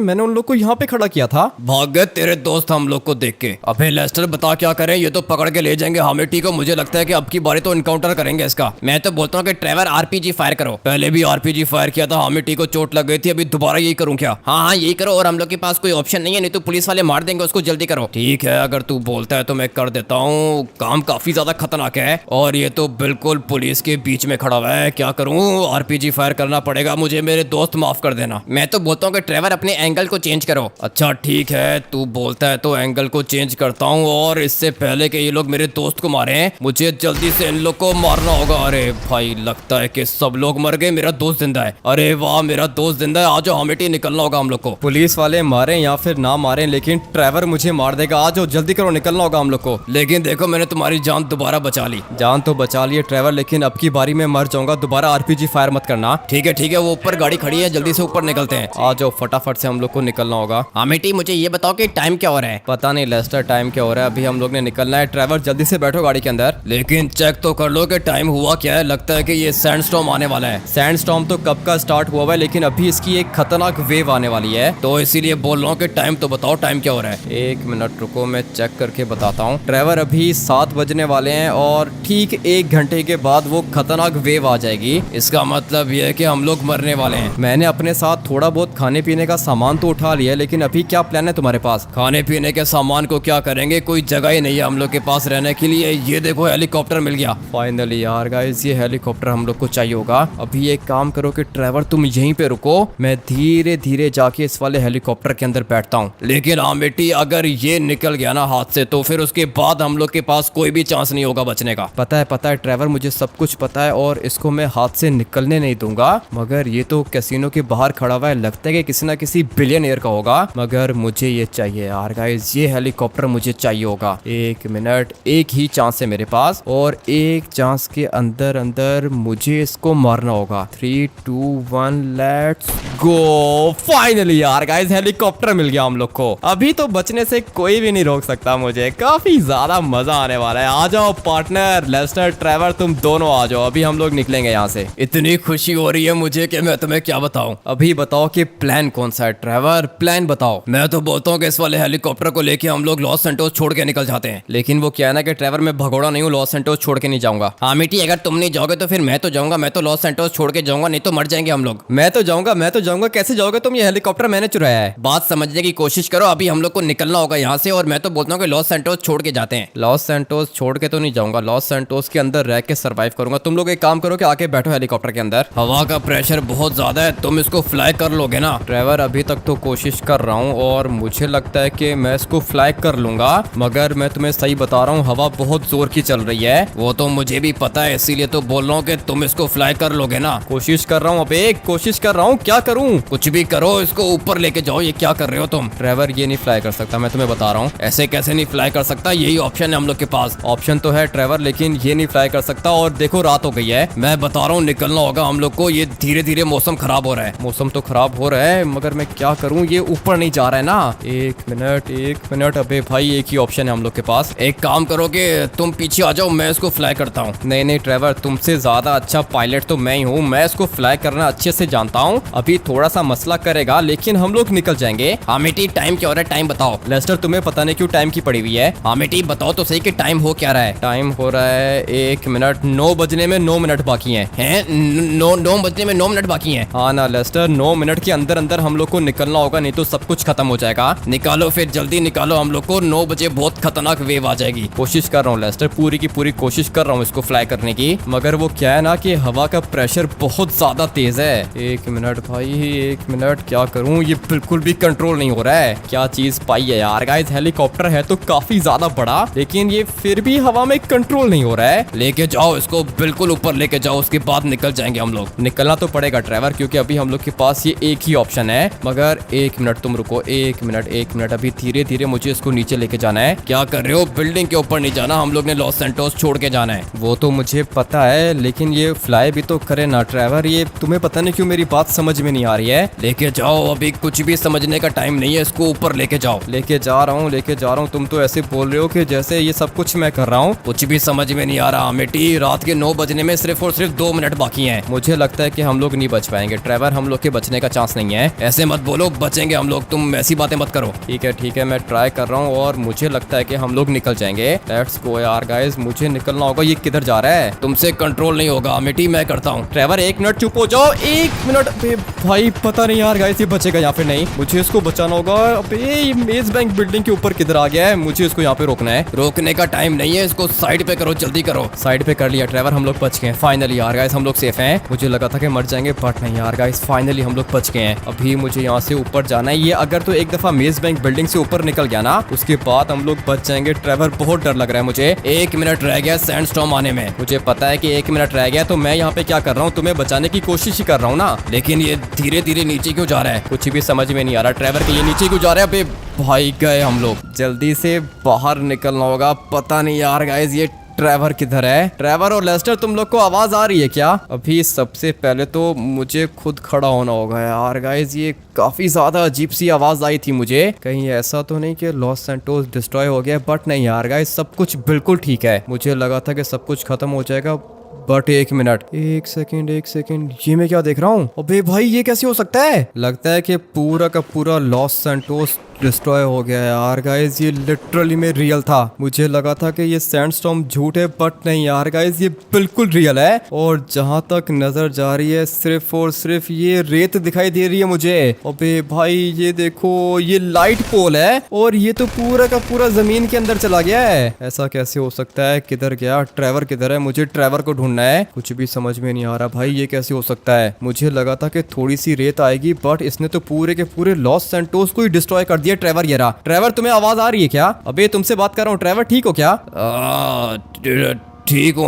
मैंने उन लोग को यहाँ पे खड़ा किया था। भाग गए तेरे दोस्त हम लोग को देख के। अबे लेस्टर बता क्या करें, ये तो पकड़ के ले जाएंगे हामिटी को। मुझे लगता है कि अब की बारी तो इनकाउंटर करेंगे इसका। मैं तो बोलता हूँ कि ट्रेवर आरपीजी फायर करो। पहले भी आरपीजी फायर किया था, हामिटी को चोट लग गई थी, अभी दोबारा यही करूं क्या? हाँ यही करो, और हम लोग के पास कोई ऑप्शन नहीं है, नहीं तो पुलिस वाले मार देंगे उसको। जल्दी करो। ठीक है, अगर तू बोलता है तो मैं कर देता हूँ। काम काफी ज्यादा खतरनाक है और ये तो बिल्कुल पुलिस के बीच में खड़ा हुआ है। क्या करूँ? आरपीजी फायर करना पड़ेगा मुझे। मेरे दोस्त माफ कर देना। मैं तो बोलता हूँ कि ट्रेवर अपने एंगल को चेंज करो। अच्छा ठीक है, तू बोलता है तो एंगल को चेंज करता हूँ। और इससे पहले कि ये लोग मेरे दोस्त को मारे, मुझे जल्दी से इन लोग को मारना होगा। अरे भाई, लगता है कि सब लोग मर गए, मेरा दोस्त जिंदा है। अरे वाह, मेरा दोस्त जिंदा है। आज हामिटी निकलना होगा हम लोग को। पुलिस वाले मारे या फिर ना मारे, लेकिन ट्रेवर मुझे मार देगा। आज जल्दी करो, निकलना होगा हम लोग को। लेकिन देखो, मैंने तुम्हारी जान दोबारा बचा ली। जान तो बचा लिए ट्रेवर, लेकिन अब की बारी में मर जाऊंगा। दोबारा आरपीजी फायर मत करना। ठीक है, वो ऊपर गाड़ी खड़ी है, जल्दी से ऊपर निकलते हैं। आ जाओ, फटाफट से हम लोग को निकलना होगा। हामिटी, मुझे ये बताओ कि टाइम क्या हो रहा है? पता नहीं लेस्टर, टाइम क्या हो रहा है? अभी हम लोग ने निकलना है। ट्रेवर जल्दी से बैठो गाड़ी के अंदर। लेकिन चेक तो कर लो कि टाइम हुआ क्या है। लगता है कि ये सैंडस्टॉर्म आने वाला है। सैंडस्टॉर्म तो कब का स्टार्ट हुआ है, लेकिन अभी इसकी एक खतरनाक वेव आने वाली है। तो इसीलिए बोल रहा हूँ कि टाइम तो बताओ, टाइम क्या हो रहा है। 1 मिनट रुको, मैं चेक करके बताता हूँ। ट्रेवर, अभी 7 बजने वाले हैं और ठीक 1 घंटे के बाद वो खतरनाक वेव आ जाएगी। इसका मतलब ये है कि हम लोग मरने वाले हैं। मैंने अपने साथ थोड़ा बहुत खाने पीने का सामान तो उठा लिया है, लेकिन अभी क्या प्लान है तुम्हारे पास? खाने पीने के सामान को क्या करेंगे, कोई जगह ही नहीं है हम लोग के पास रहने के लिए। ये देखो, हेलीकॉप्टर मिल गया फाइनली। यार गाइस, ये हेलीकॉप्टर हम लोग को चाहिए होगा। अभी एक काम करो कि ट्रेवर तुम यहीं पे रुको, मैं धीरे धीरे जाके इस वाले हेलीकॉप्टर के अंदर बैठता हूँ। लेकिन आमिटी, अगर ये निकल गया ना हाथ से, तो फिर उसके बाद हम लोग के पास कोई भी चांस नहीं होगा बचने का। पता है ट्रेवर, मुझे सब कुछ पता है और इसको मैं हाथ से निकलने नहीं दूंगा। मगर ये तो कैसीनो के बाहर खड़ा हुआ है, लगता है कि किसी ना किसी बिलियनियर का होगा। मगर मुझे ये चाहिए यार गाइस, ये हेलीकॉप्टर मुझे चाहिए होगा। 1 मिनट, एक ही चांस है मेरे पास और एक चांस के अंदर अंदर मुझे इसको मारना होगा। 3, 2, 1, लेट्स गो। फाइनली यार गाइस, हेलीकॉप्टर मिल गया हम लोग को। अभी तो बचने से कोई भी नहीं रोक सकता मुझे। काफी ज्यादा मजा आने वाला है। आ जाओ पार्टनर, लेस्टर, ट्रेवर, तुम दोनों आ जाओ। अभी हम लोग निकलेंगे यहाँ से। इतनी खुशी हो रही है मुझे कि मैं तुम्हें क्या बताऊं। अभी बताओ कि प्लान कौन सा है ट्रेवर, प्लान बताओ। मैं तो बोलता हूँ कि इस वाले हेलीकॉप्टर को लेके हम लोग लॉस सैंटोस छोड़ के निकल जाते हैं। लेकिन वो क्या है ना कि ट्रेवर, मैं भगोड़ा नहीं हूँ, लॉस सैंटोस छोड़ के नहीं जाऊंगा। हामिटी, अगर तुम नहीं जाओगे तो फिर मैं तो जाऊंगा। मैं तो लॉस सैंटोस छोड़ के जाऊंगा, नहीं तो मर जाएंगे हम लोग। मैं तो जाऊंगा। कैसे जाओगे तुम? ये हेलीकॉप्टर मैंने चुराया है। बात समझने की कोशिश करो। अभी हम लोग को निकलना होगा यहाँ से, और मैं तो बोलता हूँ कि लॉस सैंटोस छोड़ के जाते हैं। लॉस सैंटोस छोड़ के तो नहीं जाऊंगा, लॉस सैंटोस के अंदर रह के सरवाइव करूंगा। तुम लोग एक काम करो कि आके बैठो हेलीकॉप्टर के अंदर। हवा का प्रेशर बहुत ज्यादा है, तुम इसको फ्लाई कर लोगे ना? ट्रेवर, अभी तक तो कोशिश कर रहा हूँ और मुझे लगता है कि मैं इसको फ्लाई कर लूंगा। मगर मैं तुम्हें सही बता रहा हूँ, हवा बहुत जोर की चल रही है। वो तो मुझे भी पता है, इसीलिए तो बोल रहा हूँ कि तुम इसको फ्लाई कर लोगे ना? कोशिश कर रहा हूँ, अबे कोशिश कर रहा हूँ, क्या करूँ? कुछ भी करो, इसको ऊपर लेके जाओ। ये क्या कर रहे हो तुम? ट्रेवर, ये नहीं फ्लाई कर सकता, मैं तुम्हें बता रहा हूँ। ऐसे कैसे नहीं फ्लाई कर सकता? यही ऑप्शन है हम लोग के पास। ऑप्शन तो है ट्रेवर, लेकिन ये नहीं फ्लाई कर सकता। और देखो, रात हो गई है। मैं बता रहा हूँ, निकलना होगा हम लोग को। ये धीरे धीरे मौसम खराब हो रहा है। मौसम तो खराब हो रहा है, मगर मैं क्या करूँ? ये ऊपर नहीं जा रहा है ना। 1 मिनट। अबे भाई, एक ही ऑप्शन है हम लोग के पास। एक काम करो कि तुम पीछे आ जाओ, मैं इसको फ्लाई करता हूँ। नहीं ट्रेवर, तुमसे ज्यादा अच्छा पायलट तो मैं ही हूँ। मैं इसको फ्लाई करना अच्छे से जानता हूँ। अभी थोड़ा सा मसला करेगा, लेकिन हम लोग निकल जाएंगे। हामिटी, टाइम क्या हो रहा है? टाइम बताओ। लेस्टर, तुम्हें पता नहीं क्यों टाइम की पड़ी हुई है। हामिटी, बताओ तो सही कि टाइम हो क्या रहा है? टाइम हो रहा है 1 मिनट, 9 बजने में 9 मिनट बाकी हैं। 9 बजने में 9 मिनट बाकी हैं। हाँ ना लेस्टर, 9 मिनट के अंदर अंदर हम लोग को निकलना होगा, नहीं तो सब कुछ खत्म हो जाएगा। निकालो फिर, जल्दी निकालो। हम लोग को 9 बजे बहुत खतरनाक वेव आ जाएगी। कोशिश कर रहा हूँ लेस्टर, पूरी की पूरी कोशिश कर रहा हूँ इसको फ्लाई करने की। मगर वो क्या है ना कि हवा का प्रेशर बहुत ज्यादा तेज है। 1 मिनट भाई, 1 मिनट, क्या करूँ? ये बिल्कुल भी कंट्रोल नहीं हो रहा है। क्या चीज पाई है यार गाइस, हेलीकॉप्टर है तो काफी ज्यादा बड़ा, लेकिन ये फिर भी हवा में कंट्रोल नहीं हो रहा है। लेके जाओ इसको, बिल्कुल ऊपर लेके जाओ, उसके बाद निकल जाएंगे हम लोग। निकलना तो पड़ेगा ट्रेवर, क्योंकि अभी हम लोग के पास ये एक ही ऑप्शन है। मगर 1 मिनट तुम रुको, 1 मिनट। अभी धीरे धीरे मुझे इसको नीचे लेके जाना है। क्या कर रहे हो? बिल्डिंग के ऊपर नहीं जाना, हम लोग ने लॉस सैंटोस छोड़ के जाना है। वो तो मुझे पता है, लेकिन ये फ्लाई भी तो करे ना ट्रैवर। ये तुम्हें पता नहीं क्यों मेरी बात समझ में नहीं आ रही है। लेके जाओ, अभी कुछ भी समझने का टाइम नहीं है, इसको ऊपर लेके जाओ। लेके जा रहा हूँ। तुम तो ऐसे बोल रहे हो कि जैसे ये सब कुछ मैं कर रहा हूँ। कुछ भी समझ में नहीं आ रहा मिट्टी। रात के 9 बजने में सिर्फ और सिर्फ 2 मिनट बाकी हैं। मुझे लगता है कि हम लोग नहीं बच पाएंगे ट्रैवर, हम लोग के बचने का चांस नहीं है। ऐसे मत बोलो, बचेंगे हम लोग, तुम ऐसी बातें मत करो। ठीक है, मैं ट्राई कर रहा हूँ और मुझे लगता है कि हम लोग निकल जाएंगे। लेट्स गो यार गाइस, मुझे निकलना होगा। ये किधर जा रहा है? तुमसे कंट्रोल नहीं होगा मिट्टी, मैं करता हूँ। ट्रैवर 1 मिनट चुप हो जाओ। 1 मिनट। अबे भाई पता नहीं यार गाइस, ये बचेगा यहाँ पे नहीं। मुझे इसको बचाना होगा। अबे ये मेज बैंक बिल्डिंग के ऊपर किधर आ गया है? मुझे इसको यहाँ पे रोकना है। रोकने का टाइम नहीं है, इसको साइड पे करो, जल्दी करो। साइड पे कर लिया ट्रैवर, हम लोग बच गए फाइनली यार गाइस, हम लोग सेफ हैं। मुझे लगा था कि मर जाएंगे बट नहीं यार गाइस, फाइनली हम लोग बच गए हैं। अभी मुझे यहाँ से ऊपर जाना है। ये अगर तो एक दफा मेज बैंक बिल्डिंग से ऊपर निकल गया ना, उसके बाद हम लोग बच जाएंगे। ट्रैवर बहुत डर लग रहा है मुझे। 1 मिनट रह गया सैंडस्टॉर्म आने में। मुझे पता है कि 1 मिनट रह गया, तो मैं यहाँ पे क्या कर रहा हूँ, तुम्हें बचाने की कोशिश ही कर रहा हूँ ना। लेकिन ये धीरे धीरे नीचे क्यों जा रहा है? कुछ भी समझ में नहीं आ रहा ट्रैवर के, ये नीचे क्यों जा रहा है? अबे भाई गए हम लोग। जल्दी से बाहर निकलना होगा। पता नहीं यार गाइस, ये ट्रैवर किधर है? ट्रैवर और लेस्टर, तुम लोग को आवाज आ रही है क्या? अभी सबसे पहले तो मुझे खुद खड़ा होना होगा यार गाइस। ये काफी ज्यादा अजीब सी आवाज आई थी मुझे। कहीं ऐसा तो नहीं कि लॉस सैंटोस डिस्ट्रॉय हो गया? बट नहीं यार गाइस, सब कुछ बिल्कुल ठीक है। मुझे लगा था कि सब कुछ खत्म हो जाएगा बट 1 मिनट, 1 सेकंड, ये मैं क्या देख रहा हूँ? अबे भाई ये कैसे हो सकता है? लगता है कि पूरा का पूरा लॉस सैंटोस डिस्ट्रॉय हो गया यार गाइस। ये लिटरली में रियल था। मुझे लगा था कि ये सैंडस्टॉर्म झूठ है बट नहीं यार गाइस, ये बिल्कुल रियल है। और जहां तक नजर जा रही है सिर्फ और सिर्फ ये रेत दिखाई दे रही है मुझे। अबे भाई ये देखो, ये लाइट पोल है और ये तो पूरा का पूरा जमीन के अंदर चला गया है। ऐसा कैसे हो सकता है? किधर गया ट्रैवर? किधर है? मुझे ट्रैवर को ढूंढना है। कुछ भी समझ में नहीं आ रहा भाई, ये कैसे हो सकता है? मुझे लगा था कि थोड़ी सी रेत आएगी बट इसने तो पूरे के पूरे लॉस सैंटोस को ही डिस्ट्रॉय कर दिया। ट्रैवर ये रहा। ट्रैवर तुम्हें आवाज आ रही है क्या? अबे तुमसे बात कर रहा हूँ। ट्रैवर ठीक हो क्या?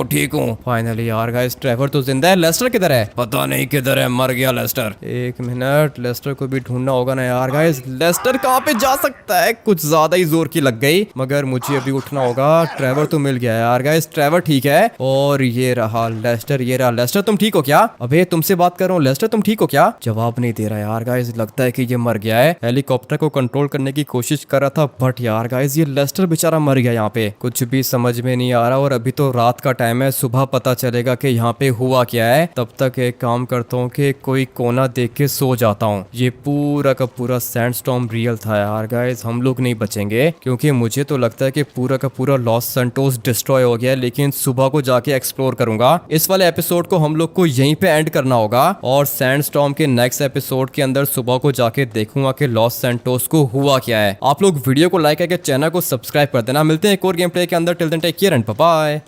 ठीक हूँ। फाइनली यार गाइस, ट्रैवर तो जिंदा है। लेस्टर किधर है? पता नहीं किधर है, मर गया लेस्टर। 1 मिनट, लेस्टर को भी ढूंढना होगा ना यार गाइस। लेस्टर कहाँ पे जा सकता है? कुछ ज्यादा ही जोर की लग गई, मगर मुझे अभी उठना होगा। ट्रैवर तो मिल गया यार गाइस, ट्रैवर ठीक है। और ये रहा लेस्टर, ये रहा लेस्टर। तुम ठीक हो क्या? अबे तुमसे बात कर रहा हूँ। लेस्टर तुम ठीक हो क्या? जवाब नहीं दे रहा यार गाइस, लगता है कि ये मर गया है। हेलीकॉप्टर को कंट्रोल करने की कोशिश कर रहा था बट यार गाइस, ये लेस्टर बेचारा मर गया यहाँ पे। कुछ भी समझ में नहीं आ रहा। और अभी तो रात का टाइम है, सुबह पता चलेगा कि यहाँ पे हुआ क्या है। तब तक एक काम करता हूँ कि कोई कोना देख के सो जाता हूँ। ये पूरा का पूरा सैंडस्टॉर्म रियल था यार गाइस, हम लोग नहीं बचेंगे क्योंकि मुझे तो लगता है कि पूरा का पूरा लॉस सैंटोस डिस्ट्रॉय हो गया है। लेकिन सुबह को जाके एक्सप्लोर करूंगा। इस वाले एपिसोड को हम लोग को यहीं पे एंड करना होगा और सैंडस्टॉर्म के नेक्स्ट एपिसोड के अंदर सुबह को जाके देखूंगा कि लॉस सैंटोस को हुआ क्या है। आप लोग वीडियो को लाइक करके चैनल को सब्सक्राइब कर देना। मिलते हैं एक और गेम प्ले के अंदर। Till then take care and bye bye.